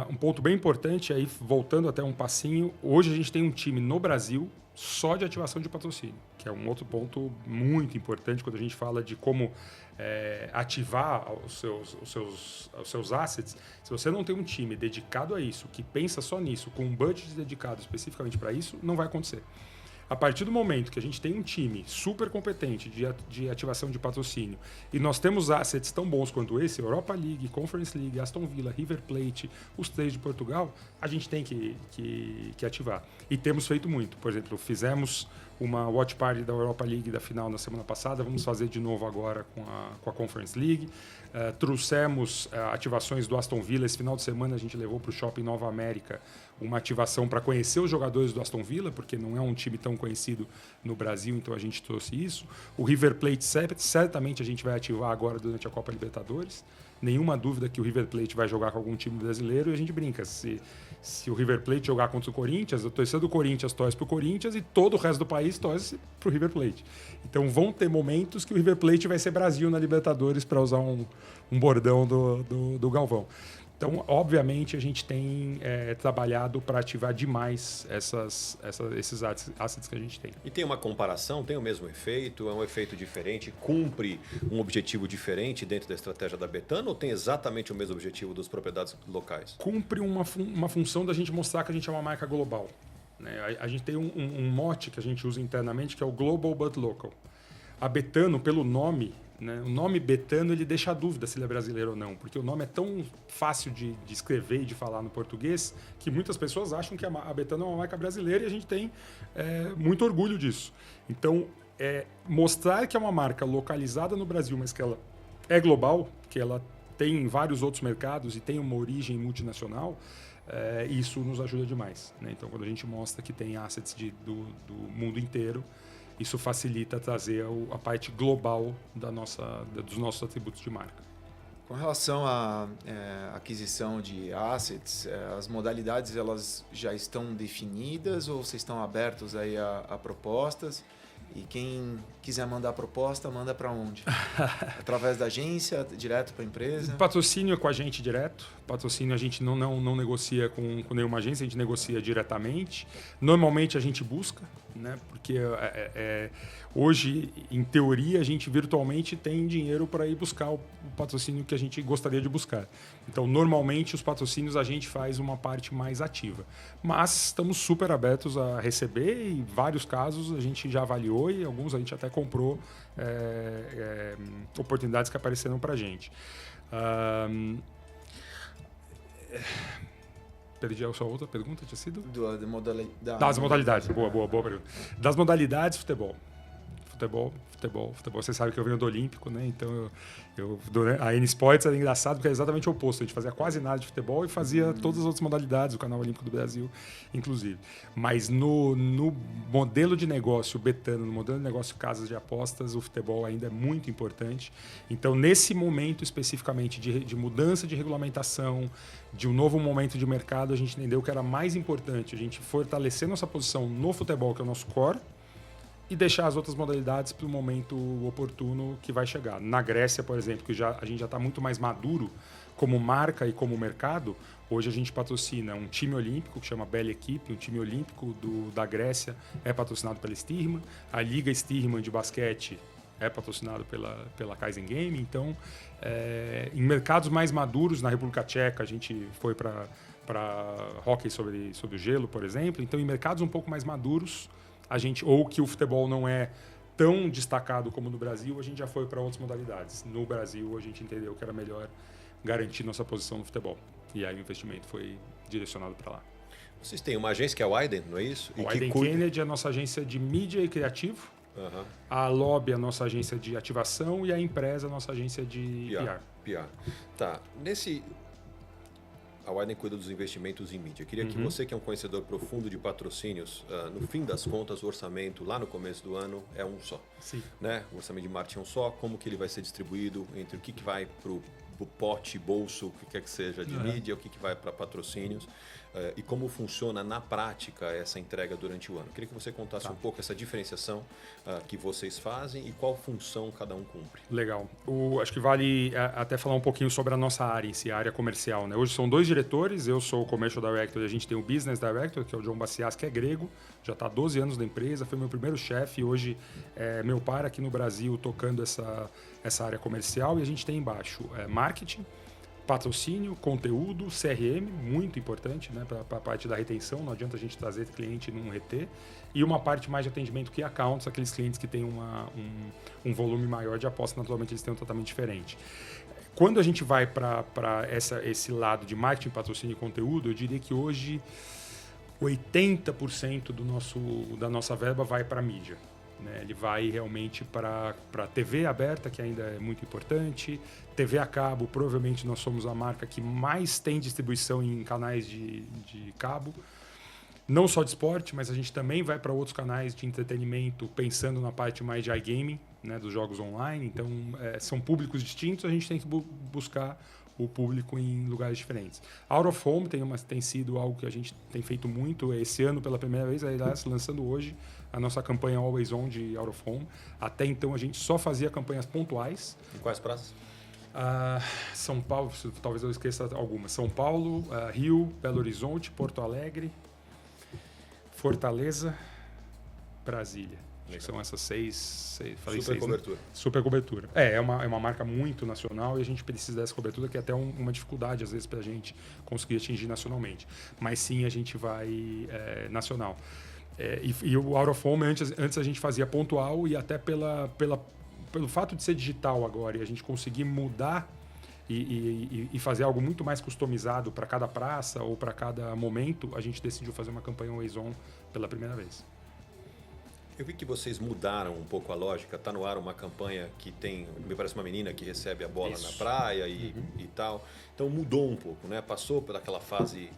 Um ponto bem importante, aí voltando até um passinho, hoje a gente tem um time no Brasil só de ativação de patrocínio, que é um outro ponto muito importante quando a gente fala de como ativar os seus assets. Se você não tem um time dedicado a isso, que pensa só nisso, com um budget dedicado especificamente para isso, não vai acontecer. A partir do momento que a gente tem um time super competente de ativação de patrocínio e nós temos assets tão bons quanto esse, Europa League, Conference League, Aston Villa, River Plate, os 3 de Portugal, a gente tem que ativar. E temos feito muito. Por exemplo, fizemos uma watch party da Europa League da final na semana passada, vamos fazer de novo agora com a Conference League. Trouxemos ativações do Aston Villa. Esse final de semana a gente levou para o Shopping Nova América uma ativação para conhecer os jogadores do Aston Villa, porque não é um time tão conhecido no Brasil, então a gente trouxe isso. O River Plate certamente a gente vai ativar agora durante a Copa Libertadores. Nenhuma dúvida que o River Plate vai jogar com algum time brasileiro e a gente brinca. Se o River Plate jogar contra o Corinthians, a torcida do Corinthians torce para o Corinthians e todo o resto do país torce para o River Plate. Então vão ter momentos que o River Plate vai ser Brasil na Libertadores, para usar um bordão do Galvão. Então, obviamente, a gente tem trabalhado para ativar demais esses assets que a gente tem. E tem uma comparação? Tem o mesmo efeito? É um efeito diferente? Cumpre um objetivo diferente dentro da estratégia da Betano ou tem exatamente o mesmo objetivo das propriedades locais? Cumpre uma função da gente mostrar que a gente é uma marca global. Né? A gente tem um mote que a gente usa internamente que é o Global But Local. A Betano, pelo nome... Né? O nome Betano ele deixa a dúvida se ele é brasileiro ou não, porque o nome é tão fácil de escrever e de falar no português que muitas pessoas acham que a Betano é uma marca brasileira e a gente tem muito orgulho disso. Então, mostrar que é uma marca localizada no Brasil, mas que ela é global, que ela tem vários outros mercados e tem uma origem multinacional, isso nos ajuda demais. Né? Então, quando a gente mostra que tem assets do mundo inteiro, isso facilita trazer a parte global dos nossos atributos de marca. Com relação à aquisição de assets, as modalidades elas já estão definidas ou vocês estão abertos aí a propostas? E quem quiser mandar proposta, manda para onde? Através da agência, direto para a empresa? Patrocínio é com a gente direto. Patrocínio a gente não negocia com nenhuma agência, a gente negocia diretamente. Normalmente a gente busca, né? Porque hoje, em teoria, a gente virtualmente tem dinheiro para ir buscar o patrocínio que a gente gostaria de buscar. Então, normalmente, os patrocínios a gente faz uma parte mais ativa. Mas estamos super abertos a receber e, em vários casos, a gente já avaliou e alguns a gente até comprou oportunidades que apareceram para a gente. Perdi a sua outra pergunta, tinha sido? Das modalidades. Boa pergunta. Das modalidades, futebol. futebol. Você sabe que eu venho do Olímpico, né? Então a N Sports era engraçado porque é exatamente o oposto. A gente fazia quase nada de futebol e fazia todas as outras modalidades, o Canal Olímpico do Brasil, inclusive. Mas no modelo de negócio Betano, no modelo de negócio casas de apostas, o futebol ainda é muito importante. Então, nesse momento especificamente de mudança de regulamentação, de um novo momento de mercado, a gente entendeu que era mais importante a gente fortalecer nossa posição no futebol, que é o nosso core, e deixar as outras modalidades para o momento oportuno que vai chegar. Na Grécia, por exemplo, que a gente já está muito mais maduro como marca e como mercado, hoje a gente patrocina um time olímpico que chama Belle Equipe, um time olímpico da Grécia é patrocinado pela Stirman, a Liga Stirman de basquete é patrocinado pela Kaizen Game. Então, em mercados mais maduros, na República Tcheca, a gente foi para hóquei sobre o gelo, por exemplo. Então, em mercados um pouco mais maduros, ou que o futebol não é tão destacado como no Brasil, a gente já foi para outras modalidades. No Brasil, a gente entendeu que era melhor garantir nossa posição no futebol. E aí o investimento foi direcionado para lá. Vocês têm uma agência que é a Widen, não é isso? A Widen Kennedy é a nossa agência de mídia e criativo. A Lobby é a nossa agência de ativação e a Empresa é a nossa agência de PR. Tá. A Widen cuida dos investimentos em mídia. Eu queria que você, que é um conhecedor profundo de patrocínios, no fim das contas, o orçamento lá no começo do ano é um só. Sim. Né? O orçamento de marketing é um só. Como que ele vai ser distribuído entre o que vai para o pote, bolso, o que quer que seja de mídia, o que vai para patrocínios, e como funciona na prática essa entrega durante o ano. Queria que você contasse um pouco essa diferenciação que vocês fazem e qual função cada um cumpre. Legal. Acho que vale até falar um pouquinho sobre a nossa área em si, a área comercial, né? Hoje são 2 diretores, eu sou o Commercial Director e a gente tem o Business Director, que é o John Bacias, que é grego, já está há 12 anos na empresa, foi meu primeiro chefe e hoje é meu par aqui no Brasil tocando essa área comercial. E a gente tem embaixo marketing, patrocínio, conteúdo, CRM, muito importante, né, para a parte da retenção. Não adianta a gente trazer cliente e não reter. E uma parte mais de atendimento que accounts, aqueles clientes que têm um volume maior de aposta, naturalmente eles têm um tratamento diferente. Quando a gente vai para esse lado de marketing, patrocínio e conteúdo, eu diria que hoje 80% da nossa verba vai para a mídia. Né? Ele vai realmente para a TV aberta, que ainda é muito importante. TV a cabo, provavelmente nós somos a marca que mais tem distribuição em canais de cabo. Não só de esporte, mas a gente também vai para outros canais de entretenimento, pensando na parte mais de iGaming, né, dos jogos online. Então, são públicos distintos, a gente tem que buscar o público em lugares diferentes. Out of Home tem sido algo que a gente tem feito muito. Esse ano, pela primeira vez, aliás, lançando hoje a nossa campanha Always On de Out of Home. Até então, a gente só fazia campanhas pontuais. Em quais praças? São Paulo, talvez eu esqueça algumas. São Paulo, Rio, Belo Horizonte, Porto Alegre, Fortaleza, Brasília. Acho que são essas 6. Falei super 6, cobertura. Né? Super cobertura. É uma marca muito nacional e a gente precisa dessa cobertura, que é até uma dificuldade, às vezes, para a gente conseguir atingir nacionalmente. Mas sim, a gente vai nacional. E o Out of Home, antes a gente fazia pontual, e até pelo fato de ser digital agora e a gente conseguir mudar e fazer algo muito mais customizado para cada praça ou para cada momento, a gente decidiu fazer uma campanha Always On pela primeira vez. Eu vi que vocês mudaram um pouco a lógica. Está no ar uma campanha que me parece uma menina que recebe a bola na praia e tal. Então mudou um pouco, né? Passou por aquela fase...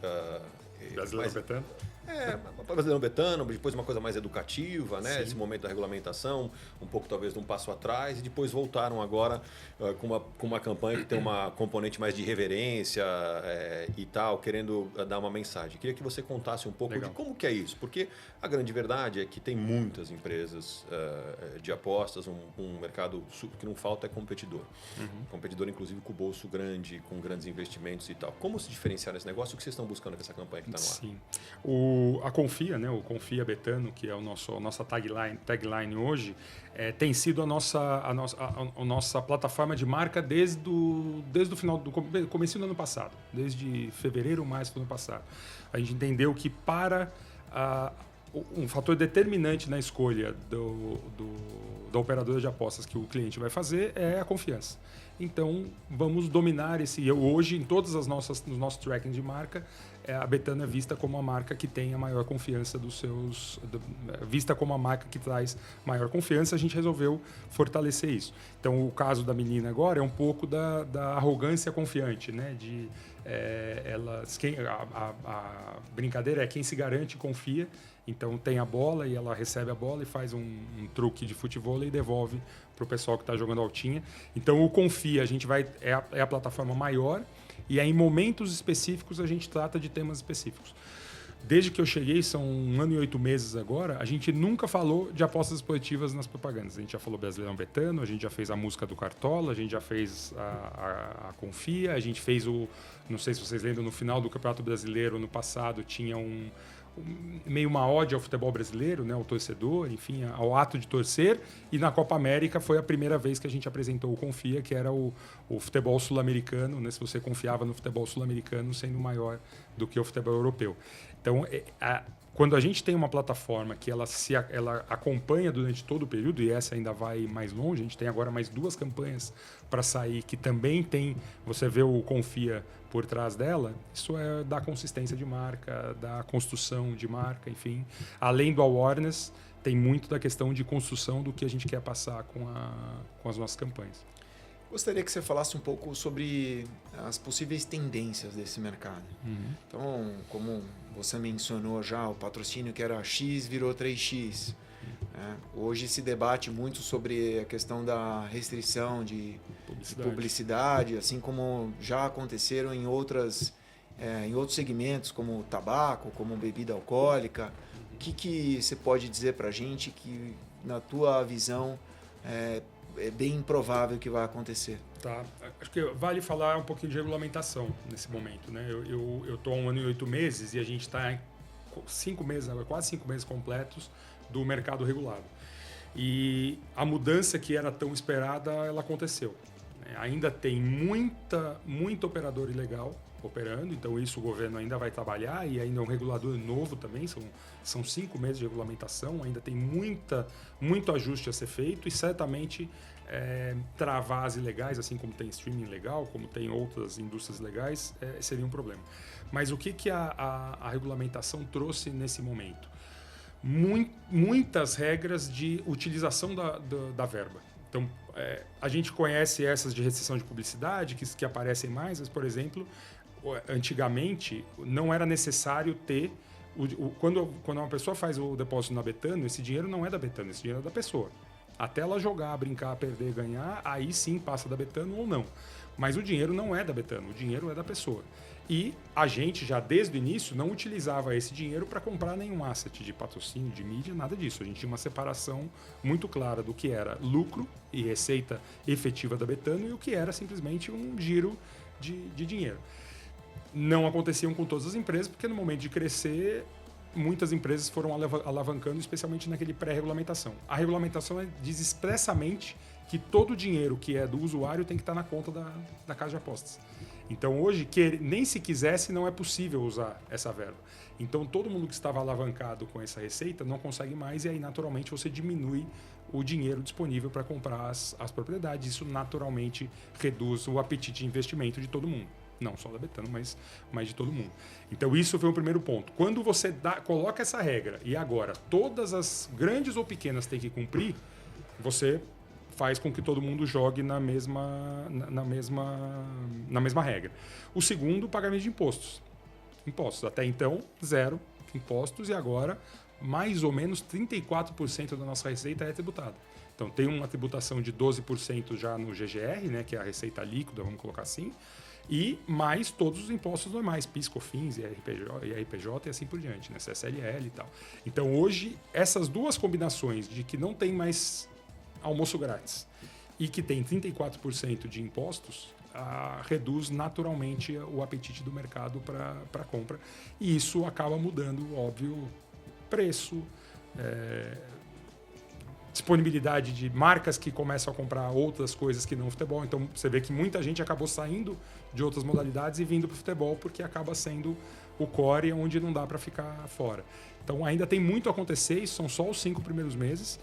Brasileiro Betano? Brasileiro Betano, depois uma coisa mais educativa, né? Esse momento da regulamentação, um pouco talvez de um passo atrás, e depois voltaram agora com uma campanha que tem uma componente mais de reverência e tal, querendo dar uma mensagem. Queria que você contasse um pouco de como que é isso, porque a grande verdade é que tem muitas empresas de apostas, um mercado que não falta é competidor. Competidor, inclusive, com o bolso grande, com grandes investimentos e tal. Como se diferenciar nesse negócio? O que vocês estão buscando com essa campanha que está no ar? Sim. A Confia, né, o Confia Betano, que é a nossa tagline hoje, tem sido a nossa plataforma de marca desde o final do comecinho do ano passado, desde fevereiro, março do ano passado. A gente entendeu que um fator determinante na escolha da operadora de apostas que o cliente vai fazer é a confiança. Então, vamos dominar hoje, em todas os nossos trackings de marca, a Betano é vista como a marca que tem a maior confiança vista como a marca que traz maior confiança. A gente resolveu fortalecer isso. Então, o caso da menina agora é um pouco da arrogância confiante, né? A brincadeira é quem se garante confia. Então, tem a bola e ela recebe a bola e faz um truque de futebol e devolve para o pessoal que está jogando altinha. Então, o Confia, é a plataforma maior, e aí, em momentos específicos, a gente trata de temas específicos. Desde que eu cheguei, são 1 ano e 8 meses agora, a gente nunca falou de apostas esportivas nas propagandas. A gente já falou Brasileirão Betano, a gente já fez a música do Cartola, a gente já fez a Confia, a gente fez não sei se vocês lembram, no final do Campeonato Brasileiro, no passado, tinha meio uma ode ao futebol brasileiro, né, ao torcedor, enfim, ao ato de torcer. E na Copa América foi a primeira vez que a gente apresentou o Confia, que era o futebol sul-americano, né, se você confiava no futebol sul-americano sendo maior do que o futebol europeu. Então, quando a gente tem uma plataforma que ela acompanha durante todo o período, e essa ainda vai mais longe, a gente tem agora mais 2 campanhas para sair, que também tem, você vê o Confia por trás dela, isso é da consistência de marca, da construção de marca, enfim. Além do awareness, tem muito da questão de construção do que a gente quer passar com as nossas campanhas. Gostaria que você falasse um pouco sobre as possíveis tendências desse mercado. Uhum. Então, como você mencionou já, o patrocínio que era X virou 3X. Né? Hoje se debate muito sobre a questão da restrição de publicidade, assim como já aconteceram em outros segmentos, como tabaco, como bebida alcoólica. O que você pode dizer para a gente que, na tua visão, é bem improvável que vai acontecer? Tá. Acho que vale falar um pouquinho de regulamentação nesse momento, né? Eu estou há 1 ano e 8 meses e a gente está em 5 meses, quase 5 meses completos do mercado regulado. E a mudança que era tão esperada, ela aconteceu. Ainda tem muito operador ilegal operando, então isso o governo ainda vai trabalhar, e ainda é um regulador novo também, são 5 meses de regulamentação, ainda tem muito ajuste a ser feito, e certamente travar as ilegais, assim como tem streaming legal, como tem outras indústrias legais, seria um problema. Mas o que a regulamentação trouxe nesse momento? Muitas regras de utilização da verba. Então, a gente conhece essas de restrição de publicidade, que aparecem mais, mas, por exemplo, antigamente não era necessário ter... Quando uma pessoa faz o depósito na Betano, esse dinheiro não é da Betano, esse dinheiro é da pessoa. Até ela jogar, brincar, perder, ganhar, aí sim passa da Betano ou não. Mas o dinheiro não é da Betano, o dinheiro é da pessoa. E a gente, já desde o início, não utilizava esse dinheiro para comprar nenhum asset de patrocínio, de mídia, nada disso. A gente tinha uma separação muito clara do que era lucro e receita efetiva da Betano e o que era simplesmente um giro de dinheiro. Não aconteciam com todas as empresas, porque no momento de crescer, muitas empresas foram alavancando, especialmente naquele pré-regulamentação. A regulamentação diz expressamente que todo o dinheiro que é do usuário tem que estar na conta da casa de apostas. Então, hoje, nem se quisesse, não é possível usar essa verba. Então, todo mundo que estava alavancado com essa receita não consegue mais, e aí, naturalmente, você diminui o dinheiro disponível para comprar as propriedades. Isso, naturalmente, reduz o apetite de investimento de todo mundo. Não só da Betano, mas de todo mundo. Então, isso foi o primeiro ponto. Quando você coloca essa regra, e agora todas as grandes ou pequenas têm que cumprir, você faz com que todo mundo jogue na mesma regra. O segundo, pagamento de impostos. Até então, 0 impostos, e agora mais ou menos 34% da nossa receita é tributada. Então, tem uma tributação de 12% já no GGR, né, que é a receita líquida, vamos colocar assim, e mais todos os impostos normais, PIS, COFINS, IRPJ e assim por diante, né, CSLL e tal. Então, hoje, essas duas combinações de que não tem mais almoço grátis e que tem 34% de impostos, reduz naturalmente o apetite do mercado para compra. E isso acaba mudando, óbvio, preço, disponibilidade de marcas que começam a comprar outras coisas que não futebol. Então, você vê que muita gente acabou saindo de outras modalidades e vindo para o futebol, porque acaba sendo o core onde não dá para ficar fora. Então, ainda tem muito a acontecer, isso são só os 5 primeiros meses.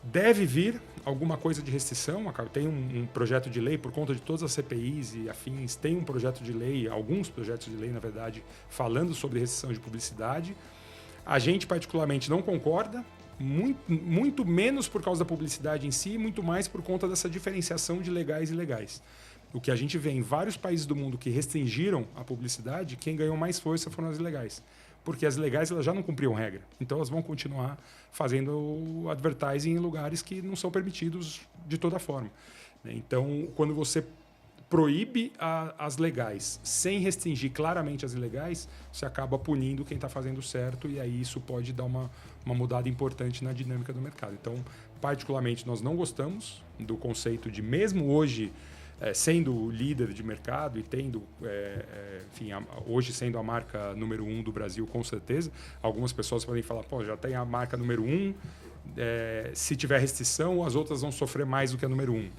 Deve vir alguma coisa de restrição. Tem um projeto de lei, por conta de todas as CPIs e afins, tem um projeto de lei, alguns projetos de lei, na verdade, falando sobre restrição de publicidade. A gente, particularmente, não concorda, muito menos por causa da publicidade em si, muito mais por conta dessa diferenciação de legais e ilegais. O que a gente vê em vários países do mundo que restringiram a publicidade, quem ganhou mais força foram as ilegais. Porque as legais elas já não cumpriam regra. Então elas vão continuar fazendo advertising em lugares que não são permitidos de toda forma. Então, quando você proíbe as legais sem restringir claramente as ilegais, você acaba punindo quem está fazendo certo e aí isso pode dar uma mudada importante na dinâmica do mercado. Então, particularmente, nós não gostamos do conceito de, mesmo hoje, sendo líder de mercado e tendo, enfim, hoje sendo a marca número 1 do Brasil, com certeza, algumas pessoas podem falar, pô, já tem a marca número 1, se tiver restrição, as outras vão sofrer mais do que a número 1.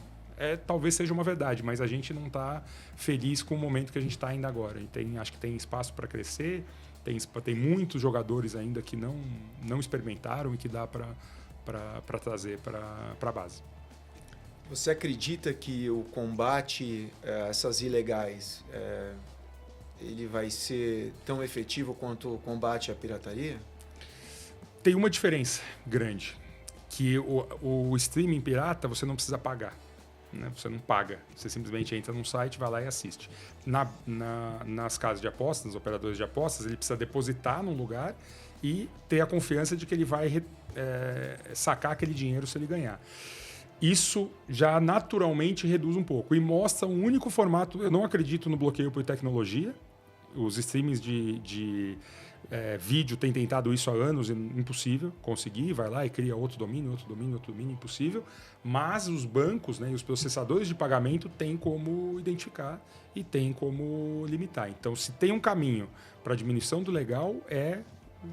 Talvez seja uma verdade, mas a gente não está feliz com o momento que a gente está ainda agora. E acho que tem espaço para crescer, tem muitos jogadores ainda que não experimentaram e que dá para trazer para a base. Você acredita que o combate a essas ilegais ele vai ser tão efetivo quanto o combate à pirataria? Tem uma diferença grande, que o streaming pirata você não precisa pagar. Né? Você não paga, você simplesmente entra num site, vai lá e assiste. Nas casas de apostas, nos operadores de apostas, ele precisa depositar num lugar e ter a confiança de que ele vai sacar aquele dinheiro se ele ganhar. Isso já naturalmente reduz um pouco e mostra um único formato. Eu não acredito no bloqueio por tecnologia. Os streamings de vídeo têm tentado isso há anos, impossível conseguir. Vai lá e cria outro domínio, impossível. Mas os bancos, né, e os processadores de pagamento têm como identificar e têm como limitar. Então, se tem um caminho para a diminuição do legal,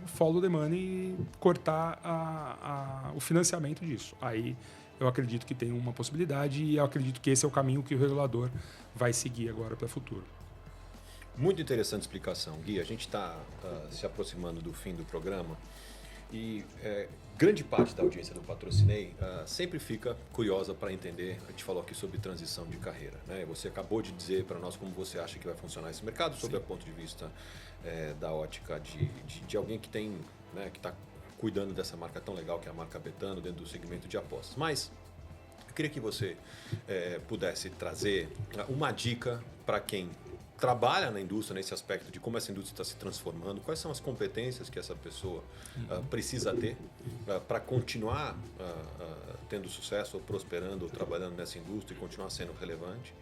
follow the money e cortar o financiamento disso. Aí eu acredito que tem uma possibilidade e eu acredito que esse é o caminho que o regulador vai seguir agora para o futuro. Muito interessante explicação, Gui. A gente está se aproximando do fim do programa e grande parte da audiência do Patrocinei sempre fica curiosa para entender. A gente falou aqui sobre transição de carreira, né? Você acabou de dizer para nós como você acha que vai funcionar esse mercado, sob o ponto de vista da ótica de alguém que tem, né, que está cuidando dessa marca tão legal que é a marca Betano dentro do segmento de apostas. Mas eu queria que você pudesse trazer uma dica para quem trabalha na indústria, nesse aspecto de como essa indústria está se transformando, quais são as competências que essa pessoa precisa ter para continuar tendo sucesso, ou prosperando, ou trabalhando nessa indústria e continuar sendo relevante,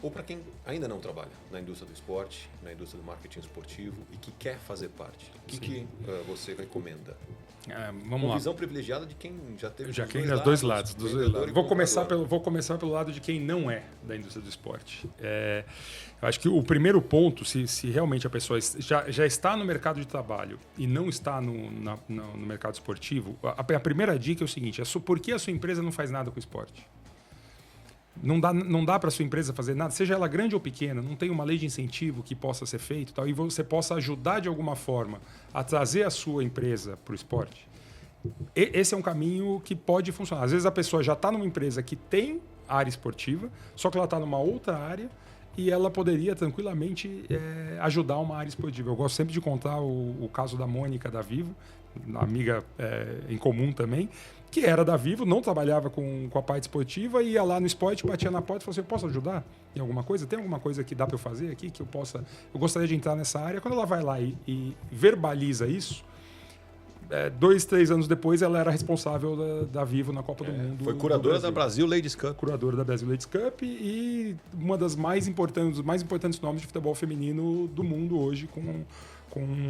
ou para quem ainda não trabalha na indústria do esporte, na indústria do marketing esportivo e que quer fazer parte. O que você recomenda? Vamos lá. Visão privilegiada de quem já teve dos dois lados. Vou começar pelo lado de quem não é da indústria do esporte. Eu acho que o primeiro ponto, se realmente a pessoa já está no mercado de trabalho e não está no mercado esportivo, a primeira dica é o seguinte: por que a sua empresa não faz nada com o esporte? Não dá para a sua empresa fazer nada, seja ela grande ou pequena, não tem uma lei de incentivo que possa ser feito tal, e você possa ajudar de alguma forma a trazer a sua empresa para o esporte. Esse é um caminho que pode funcionar. Às vezes a pessoa já está numa empresa que tem área esportiva, só que ela está numa outra área e ela poderia tranquilamente ajudar uma área esportiva. Eu gosto sempre de contar o caso da Mônica da Vivo, uma amiga em comum também, que era da Vivo, não trabalhava com a parte esportiva, ia lá no esporte, batia na porta e falou assim: eu posso ajudar em alguma coisa? Tem alguma coisa que dá para eu fazer aqui que eu gostaria de entrar nessa área? Quando ela vai lá e verbaliza isso, 2, 3 anos depois ela era responsável da Vivo na Copa do Mundo. Foi curadora da Brasil Ladies Cup. Curadora da Brasil Ladies Cup e uma das mais importantes nomes de futebol feminino do mundo hoje, com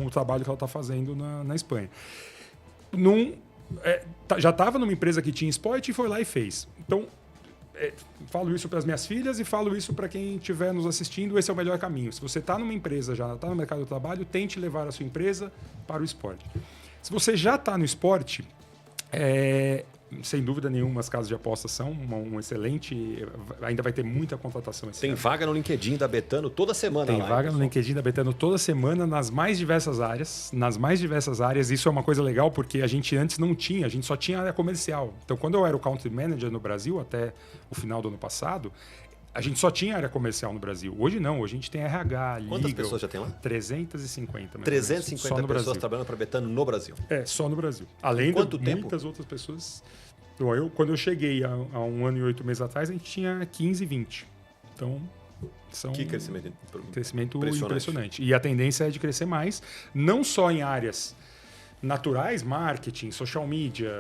o trabalho que ela está fazendo na Espanha. Já estava numa empresa que tinha esporte e foi lá e fez. Então, falo isso para as minhas filhas e falo isso para quem estiver nos assistindo. Esse é o melhor caminho. Se você está numa empresa, já está no mercado do trabalho, tente levar a sua empresa para o esporte. Se você já está no esporte, sem dúvida nenhuma, as casas de apostas são um excelente... Ainda vai ter muita contratação esse ano. Tem vaga no LinkedIn da Betano toda semana. Tem vaga no LinkedIn da Betano toda semana, nas mais diversas áreas. Isso é uma coisa legal, porque a gente antes não tinha, a gente só tinha área comercial. Então, quando eu era o Country Manager no Brasil, até o final do ano passado, a gente só tinha área comercial no Brasil. Hoje não, hoje a gente tem RH, legal. Quantas pessoas já tem lá? 350. 350 pessoas trabalhando para Betano no Brasil. Só no Brasil. Além Quanto de tempo? Muitas outras pessoas. Então, quando eu cheguei há 1 ano e 8 meses atrás, a gente tinha 15, 20. Então, são Que crescimento impressionante. E a tendência é de crescer mais, não só em áreas naturais, marketing, social media,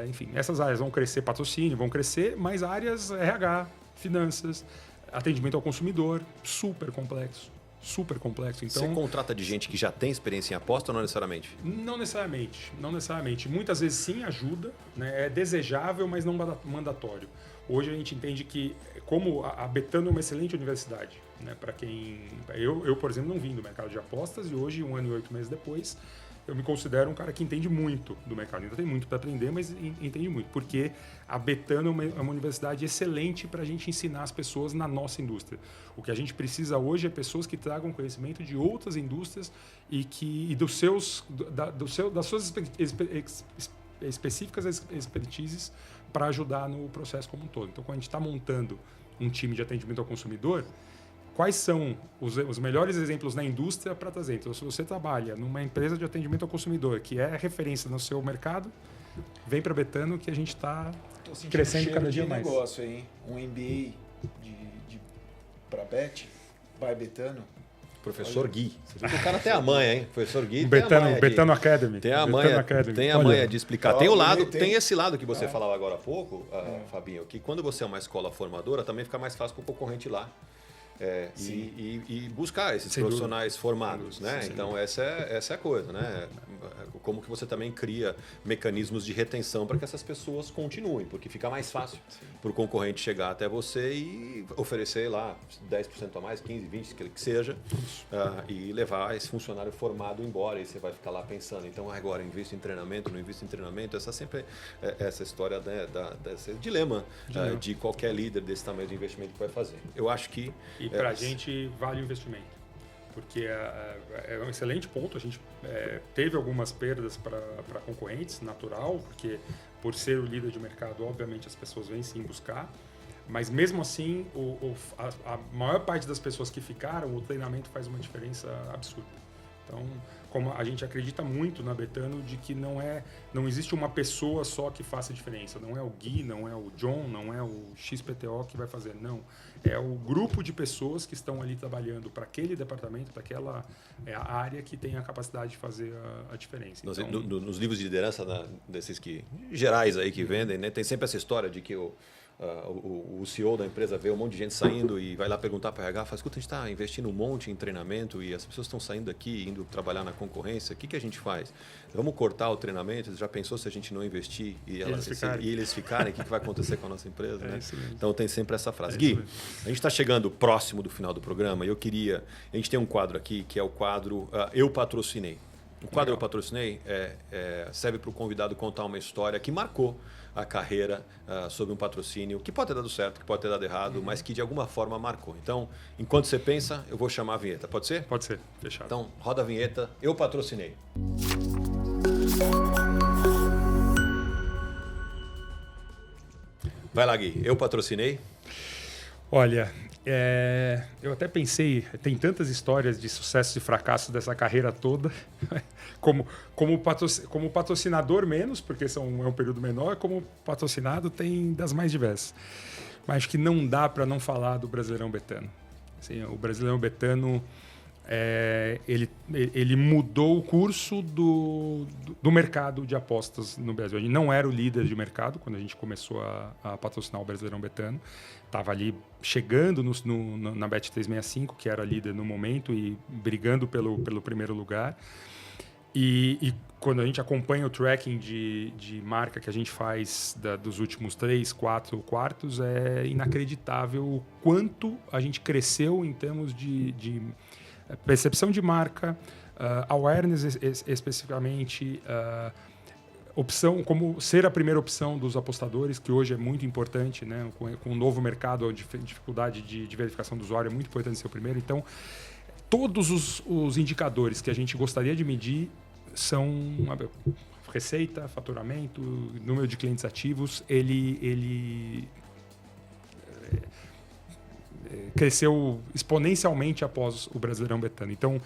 enfim, essas áreas vão crescer, patrocínio, vão crescer, mas áreas RH, finanças, atendimento ao consumidor, super complexo. Então, você contrata de gente que já tem experiência em aposta ou não necessariamente? Não necessariamente. Muitas vezes sim ajuda, né? É desejável, mas não mandatório. Hoje a gente entende que, como a Betano é uma excelente universidade, né? Para quem... Eu, por exemplo, não vim do mercado de apostas e hoje, 1 ano e 8 meses depois, eu me considero um cara que entende muito do mercado. Ainda tem muito para aprender, mas entende muito. Porque a Betano é uma universidade excelente para a gente ensinar as pessoas na nossa indústria. O que a gente precisa hoje é pessoas que tragam conhecimento de outras indústrias e das suas específicas expertises para ajudar no processo como um todo. Então, quando a gente está montando um time de atendimento ao consumidor, quais são os melhores exemplos na indústria para trazer? Então, se você trabalha numa empresa de atendimento ao consumidor, que é referência no seu mercado, vem para a Betano que a gente está crescendo cada dia mais. Negócio aí, um MBA para Bet, by Betano. Professor Gui. Você viu que o cara tem a manha, hein? Professor Gui Betano Academy. Tem a manha de explicar. Tem esse lado que você falava agora há pouco, Fabinho, que quando você é uma escola formadora, também fica mais fácil para o concorrente ir lá. E buscar esses profissionais formados, né? Então essa é a coisa, né? Como que você também cria mecanismos de retenção para que essas pessoas continuem, porque fica mais fácil para o concorrente chegar até você e oferecer lá 10% a mais, 15, 20, que seja, e levar esse funcionário formado embora e você vai ficar lá pensando, então agora invisto em treinamento, não invisto em treinamento, essa história, né, desse dilema de qualquer líder desse tamanho de investimento que vai fazer. Eu acho que e para a gente vale o investimento, porque é um excelente ponto. A gente teve algumas perdas para concorrentes, natural, porque por ser o líder de mercado, obviamente as pessoas vêm sim buscar, mas mesmo assim a maior parte das pessoas que ficaram, o treinamento faz uma diferença absurda. Então, como a gente acredita muito na Betano de que não existe uma pessoa só que faça a diferença. Não é o Gui, não é o John, não é o XPTO que vai fazer. Não. É o grupo de pessoas que estão ali trabalhando para aquele departamento, para aquela área que tem a capacidade de fazer a diferença. Nos livros de liderança, desses gerais aí que vendem, né, tem sempre essa história de que o CEO da empresa vê um monte de gente saindo e vai lá perguntar para o RH, fala, escuta, a gente está investindo um monte em treinamento e as pessoas estão saindo daqui, indo trabalhar na concorrência, o que a gente faz? Vamos cortar o treinamento? Já pensou se a gente não investir e eles ficarem? O que vai acontecer com a nossa empresa? Né? Então tem sempre essa frase. Gui, a gente está chegando próximo do final do programa e a gente tem um quadro aqui que é o quadro Eu Patrocinei. O quadro Eu Patrocinei serve para o convidado contar uma história que marcou a carreira sobre um patrocínio que pode ter dado certo, que pode ter dado errado, mas que de alguma forma marcou. Então, enquanto você pensa, eu vou chamar a vinheta. Pode ser? Pode ser, fechado. Então, roda a vinheta. Eu Patrocinei. Vai lá, Gui. Eu patrocinei? Olha, eu até pensei, tem tantas histórias de sucesso e fracasso dessa carreira toda, como patrocinador menos, porque é um período menor, como patrocinado tem das mais diversas. Mas acho que não dá para não falar do Brasileirão Betano. Assim, o Brasileirão Betano, ele mudou o curso do mercado de apostas no Brasil. A gente não era o líder de mercado quando a gente começou a patrocinar o Brasileirão Betano. Estava ali chegando na Bet365, que era líder no momento, e brigando pelo primeiro lugar. E quando a gente acompanha o tracking de marca que a gente faz dos últimos 3, 4 quartos, é inacreditável o quanto a gente cresceu em termos de percepção de marca, awareness especificamente, opção, como ser a primeira opção dos apostadores, que hoje é muito importante, né? Com o novo mercado, a dificuldade de verificação do usuário, é muito importante ser o primeiro. Então, todos os indicadores que a gente gostaria de medir são receita, faturamento, número de clientes ativos, ele cresceu exponencialmente após o Brasileirão Betano. Então,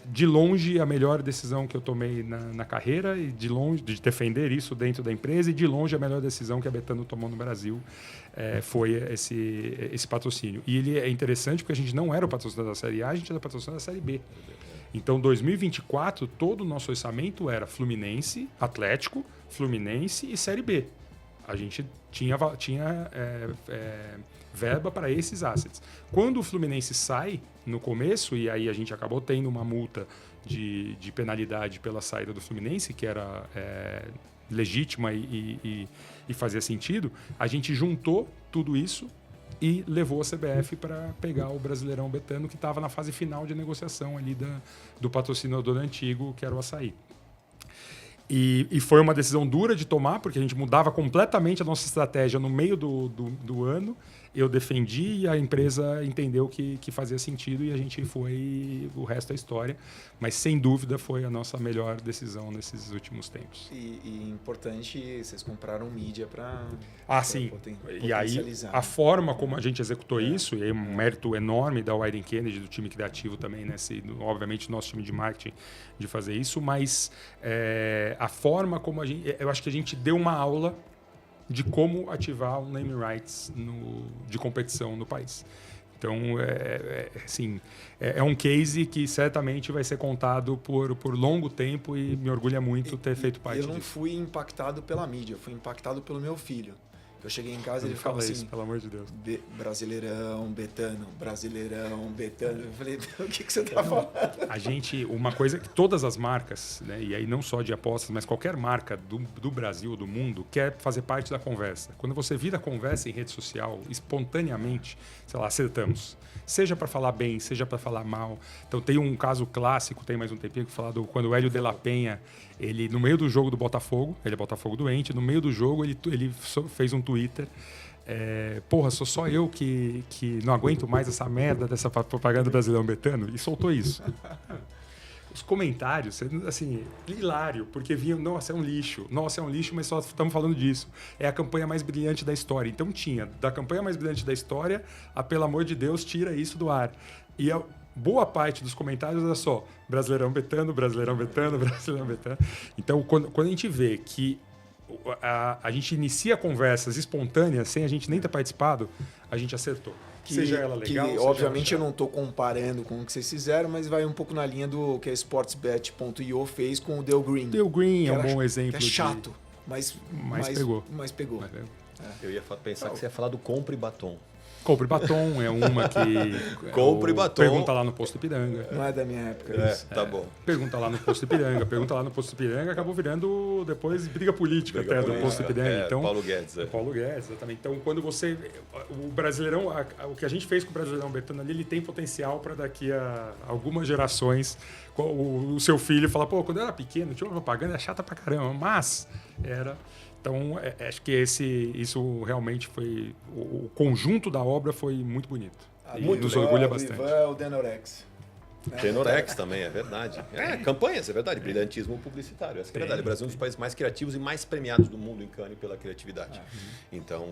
de longe, a melhor decisão que eu tomei na carreira, e de longe, de defender isso dentro da empresa, e de longe, a melhor decisão que a Betano tomou no Brasil foi esse patrocínio. E ele é interessante porque a gente não era o patrocinador da Série A, a gente era o patrocinador da Série B. Então, 2024, todo o nosso orçamento era Fluminense, Atlético, Fluminense e Série B. A gente tinha verba para esses assets. Quando o Fluminense sai no começo, e aí a gente acabou tendo uma multa de penalidade pela saída do Fluminense, que era legítima e fazia sentido, a gente juntou tudo isso e levou a CBF para pegar o Brasileirão Betano, que estava na fase final de negociação ali do patrocinador antigo, que era o Açaí. E foi uma decisão dura de tomar, porque a gente mudava completamente a nossa estratégia no meio do ano. Eu defendi e a empresa entendeu que fazia sentido e a gente foi, o resto é história. Mas, sem dúvida, foi a nossa melhor decisão nesses últimos tempos. E importante, vocês compraram mídia para sim. E aí, a forma como a gente executou isso, e é um mérito enorme da Wieden Kennedy, do time criativo também, né? Obviamente, nosso time de marketing, de fazer isso, mas a forma como eu acho que a gente deu uma aula de como ativar um name rights de competição no país. Então, é um case que certamente vai ser contado por longo tempo e me orgulha muito ter feito parte disso. Eu não fui impactado pela mídia, eu fui impactado pelo meu filho. Eu cheguei em casa e ele falava assim... isso, pelo amor de Deus. Brasileirão, Betano, Brasileirão, Betano. Eu falei, o que você está falando? Uma coisa que todas as marcas, né, e aí não só de apostas, mas qualquer marca do Brasil, do mundo, quer fazer parte da conversa. Quando você vira conversa em rede social, espontaneamente, sei lá, acertamos. Seja para falar bem, seja para falar mal. Então tem um caso clássico, tem mais um tempinho que falar quando o Hélio de la Penha, ele no meio do jogo do Botafogo, ele é Botafogo doente, no meio do jogo ele fez um Twitter, sou só eu que não aguento mais essa merda dessa propaganda do Brasileirão Betano, e soltou isso. Os comentários, assim, hilário, porque vinham, nossa, é um lixo, mas só estamos falando disso. É a campanha mais brilhante da história. Então tinha, da campanha mais brilhante da história, pelo amor de Deus, tira isso do ar. E a boa parte dos comentários era só Brasileirão Betano, Brasileirão Betano, Brasileirão Betano. Então, quando a gente vê que a gente inicia conversas espontâneas, sem a gente nem ter participado, a gente acertou. Seja ela legal, que obviamente eu não estou comparando com o que vocês fizeram, mas vai um pouco na linha do que a Sportsbet.io fez com o Dale Green. Dale Green é um bom exemplo. É chato, mas pegou. Eu ia pensar que você ia falar do Compre Batom. Compre Batom é uma que... Compre Batom. Pergunta lá no Posto Ipiranga. Não é da minha época isso. Tá bom. Pergunta lá no Posto Ipiranga. Acabou virando depois briga política do Posto Ipiranga. Então, Paulo Guedes. Paulo Guedes, exatamente. Então, quando você... O Brasileirão, o que a gente fez com o Brasileirão Betano ali, ele tem potencial para daqui a algumas gerações o seu filho falar, quando eu era pequeno, tinha uma propaganda chata pra caramba, mas era... Então, acho que isso realmente foi... O conjunto da obra foi muito bonito. E nos orgulha bastante. O Denorex. Tenorex também, é verdade. Campanhas, é verdade. Brilhantismo publicitário. Essa é verdade. O Brasil é um dos países mais criativos e mais premiados do mundo em Cannes pela criatividade. Então,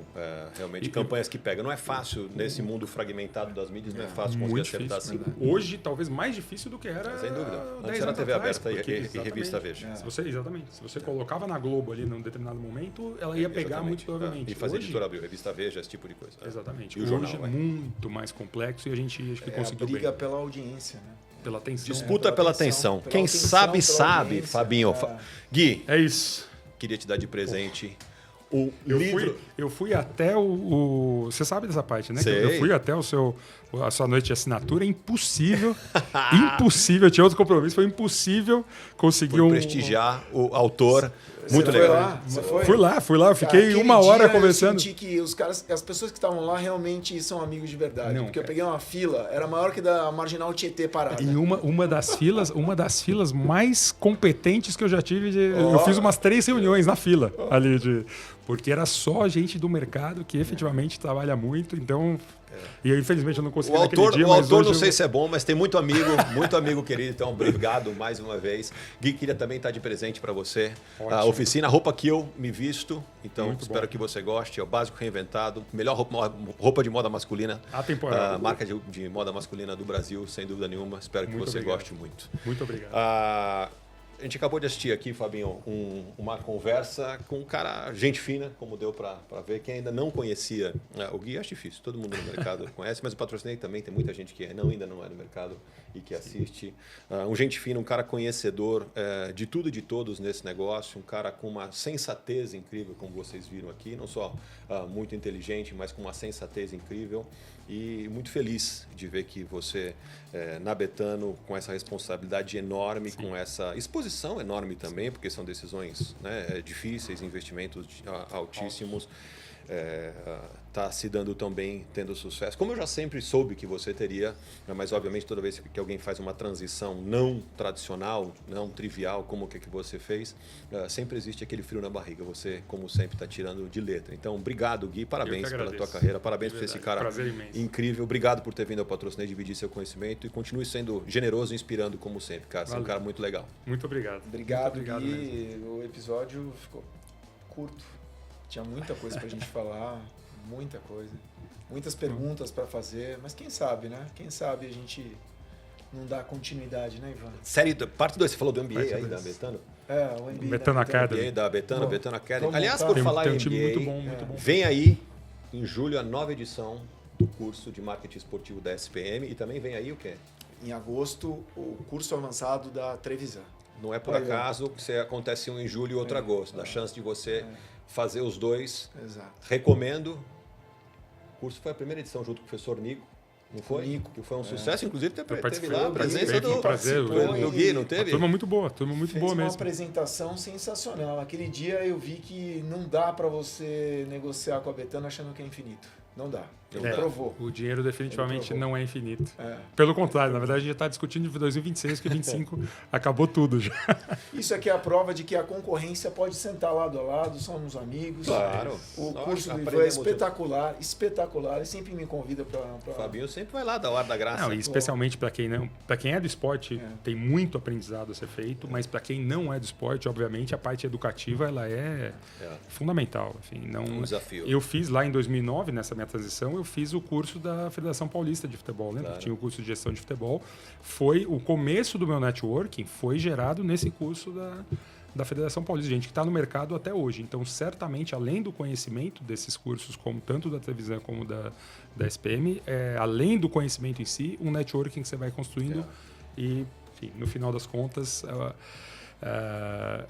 realmente, campanhas que pegam. Não é fácil, nesse mundo fragmentado das mídias, não é fácil conseguir acertar assim. Hoje, talvez mais difícil do que era. Sem dúvida. Antes era TV aberta e revista Veja. Exatamente. Se você colocava na Globo ali num determinado momento, ela ia pegar muito provavelmente. E fazer editora Abril, revista Veja, esse tipo de coisa. Exatamente. E o hoje jornal, é muito mais complexo e a gente acho que conseguiu bem. Briga pela audiência, né? Pela atenção. Disputa pela atenção. Quem sabe, sabe, Fabinho. Gui. É isso. Queria te dar de presente o livro... Eu fui até o... Você sabe dessa parte, né? Sei. Eu fui até a sua noite de assinatura. É impossível. Impossível. Tinha outro compromisso. Foi impossível conseguir prestigiar o autor. Muito Você legal. foi lá? Você foi? Fui lá. Eu fiquei Cara, uma aquele hora dia conversando. Eu senti que as pessoas que estavam lá realmente são amigos de verdade. Não, porque eu cara. peguei uma fila, era maior que da Marginal Tietê parada. E uma das filas mais competentes que eu já tive. Eu fiz umas 3 reuniões na fila ali porque era só gente do mercado que efetivamente trabalha muito. Então, e eu, infelizmente eu não consegui naquele dia. O autor não hoje sei se é bom, mas tem muito amigo querido. Então, obrigado mais uma vez. Gui, queria também estar de presente para você. Ótimo. A oficina, a roupa que eu me visto. Então, Muito espero bom. que você goste. É o básico reinventado. Melhor roupa de moda masculina. Atemporal. Marca de moda masculina do Brasil, sem dúvida nenhuma. Espero que Muito você obrigado. goste muito. Muito obrigado. A gente acabou de assistir aqui, Fabinho, uma conversa com um cara, gente fina, como deu para ver, quem ainda não conhecia o Gui. Acho difícil, todo mundo no mercado conhece, mas o Patrocinei também tem muita gente que ainda não é no mercado e que assiste. Um gente fina, um cara conhecedor de tudo e de todos nesse negócio, um cara com uma sensatez incrível, como vocês viram aqui, não só muito inteligente, mas com uma sensatez incrível. E muito feliz de ver que você, na Betano, com essa responsabilidade enorme, com essa exposição enorme também, porque são decisões, né, difíceis, investimentos altíssimos, está se dando tão bem, tendo sucesso. Como eu já sempre soube que você teria, mas obviamente toda vez que alguém faz uma transição não tradicional, não trivial, como o que você fez, sempre existe aquele frio na barriga. Você, como sempre, está tirando de letra. Então, obrigado, Gui. Parabéns pela tua carreira. Parabéns por esse cara incrível. Obrigado por ter vindo ao Patrocinei dividir seu conhecimento e continue sendo generoso e inspirando, como sempre, cara. Você é um cara muito legal. Muito obrigado. Obrigado, muito obrigado Gui. mesmo. O episódio ficou curto. Tinha muita coisa pra gente falar, muita coisa. Muitas perguntas para fazer, mas quem sabe, né? Quem sabe a gente não dá continuidade, né, Ivan? Série, parte 2, você falou do MBA aí da Betano? O MBA Betano Academy. MBA da Betano, Bom, Betano Academy. vamos Aliás, montar. por falar Tem em um time MBA, muito bom. vem aí, em julho, a nova edição do curso de marketing esportivo da SPM e também vem aí o quê? Em agosto, o curso avançado da Trevisan. Não é por acaso que acontece um em julho e outro em agosto. Dá chance de você fazer os dois. Exato. Recomendo. O curso foi a primeira edição junto com o professor Nico. Não foi? Nico. Que foi um sucesso, inclusive teve lá a eu presença do Gui, não teve? Turma muito boa Fez uma mesmo. apresentação sensacional. Aquele dia eu vi que não dá para você negociar com a Betano achando que é infinito. Não dá. Ele provou. O dinheiro definitivamente Ele provou. não é infinito. É. Pelo contrário, na verdade a gente já está discutindo de 2026, que 25 acabou tudo já. Isso aqui é a prova de que a concorrência pode sentar lado a lado, somos amigos. Claro. O Nós curso do Ivan é aprendemos espetacular, espetacular. E sempre me convida para... O Fabinho sempre vai lá da hora da graça. Não, e especialmente para quem não, para quem é do esporte, tem muito aprendizado a ser feito, mas para quem não é do esporte, obviamente a parte educativa ela é fundamental. Enfim, não. Um desafio. Eu fiz lá em 2009 nessa minha transição, eu fiz o curso da Federação Paulista de Futebol, né? Claro. Tinha o curso de gestão de futebol. Foi o começo do meu networking, foi gerado nesse curso da Federação Paulista, gente que está no mercado até hoje. Então, certamente, além do conhecimento desses cursos, como tanto da Trevisan como da SPM, além do conhecimento em si, um networking que você vai construindo e, enfim, no final das contas,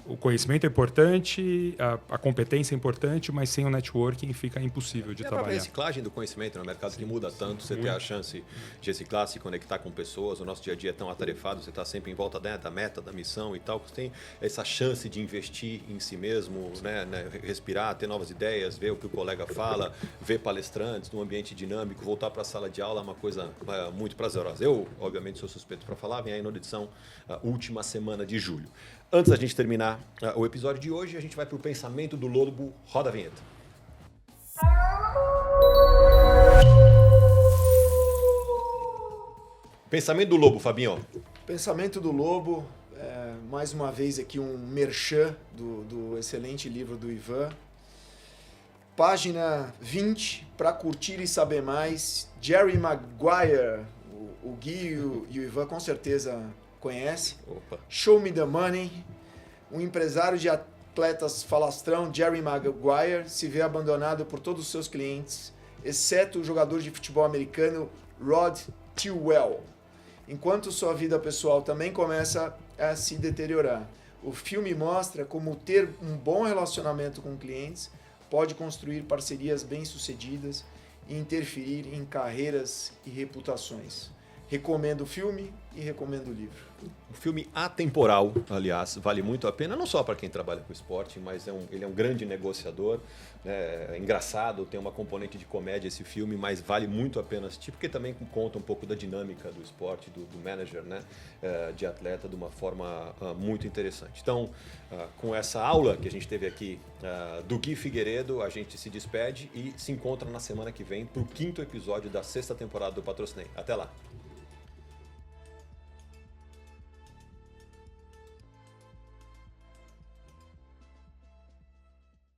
o conhecimento é importante, a competência é importante, mas sem o networking fica impossível de É a trabalhar. própria reciclagem do conhecimento no mercado que muda tanto, você ter a chance de reciclar, se conectar com pessoas, o nosso dia a dia é tão atarefado, você está sempre em volta da meta, da missão e tal, você tem essa chance de investir em si mesmo, né, respirar, ter novas ideias, ver o que o colega fala, ver palestrantes num ambiente dinâmico, voltar para a sala de aula é uma coisa muito prazerosa. Eu, obviamente, sou suspeito para falar, vem aí na edição última semana de julho. Antes da gente terminar o episódio de hoje, a gente vai para o pensamento do Lobo. Roda a vinheta. Pensamento do Lobo, Fabinho. Pensamento do Lobo, mais uma vez aqui um merchan do excelente livro do Ivan. Página 20, para curtir e saber mais, Jerry Maguire, o Gui e o Ivan com certeza conhece. Opa. Show Me the Money, um empresário de atletas falastrão, Jerry Maguire, se vê abandonado por todos os seus clientes, exceto o jogador de futebol americano Rod Tewell, enquanto sua vida pessoal também começa a se deteriorar. O filme mostra como ter um bom relacionamento com clientes pode construir parcerias bem-sucedidas e interferir em carreiras e reputações. Recomendo o filme e recomendo o livro. Um filme atemporal, aliás, vale muito a pena, não só para quem trabalha com esporte, mas ele é um grande negociador, é engraçado, tem uma componente de comédia esse filme, mas vale muito a pena assistir, porque também conta um pouco da dinâmica do esporte, do manager, né, de atleta, de uma forma muito interessante. Então, com essa aula que a gente teve aqui do Gui Figueiredo, a gente se despede e se encontra na semana que vem para o 5º episódio da 6ª temporada do Patrocinei. Até lá!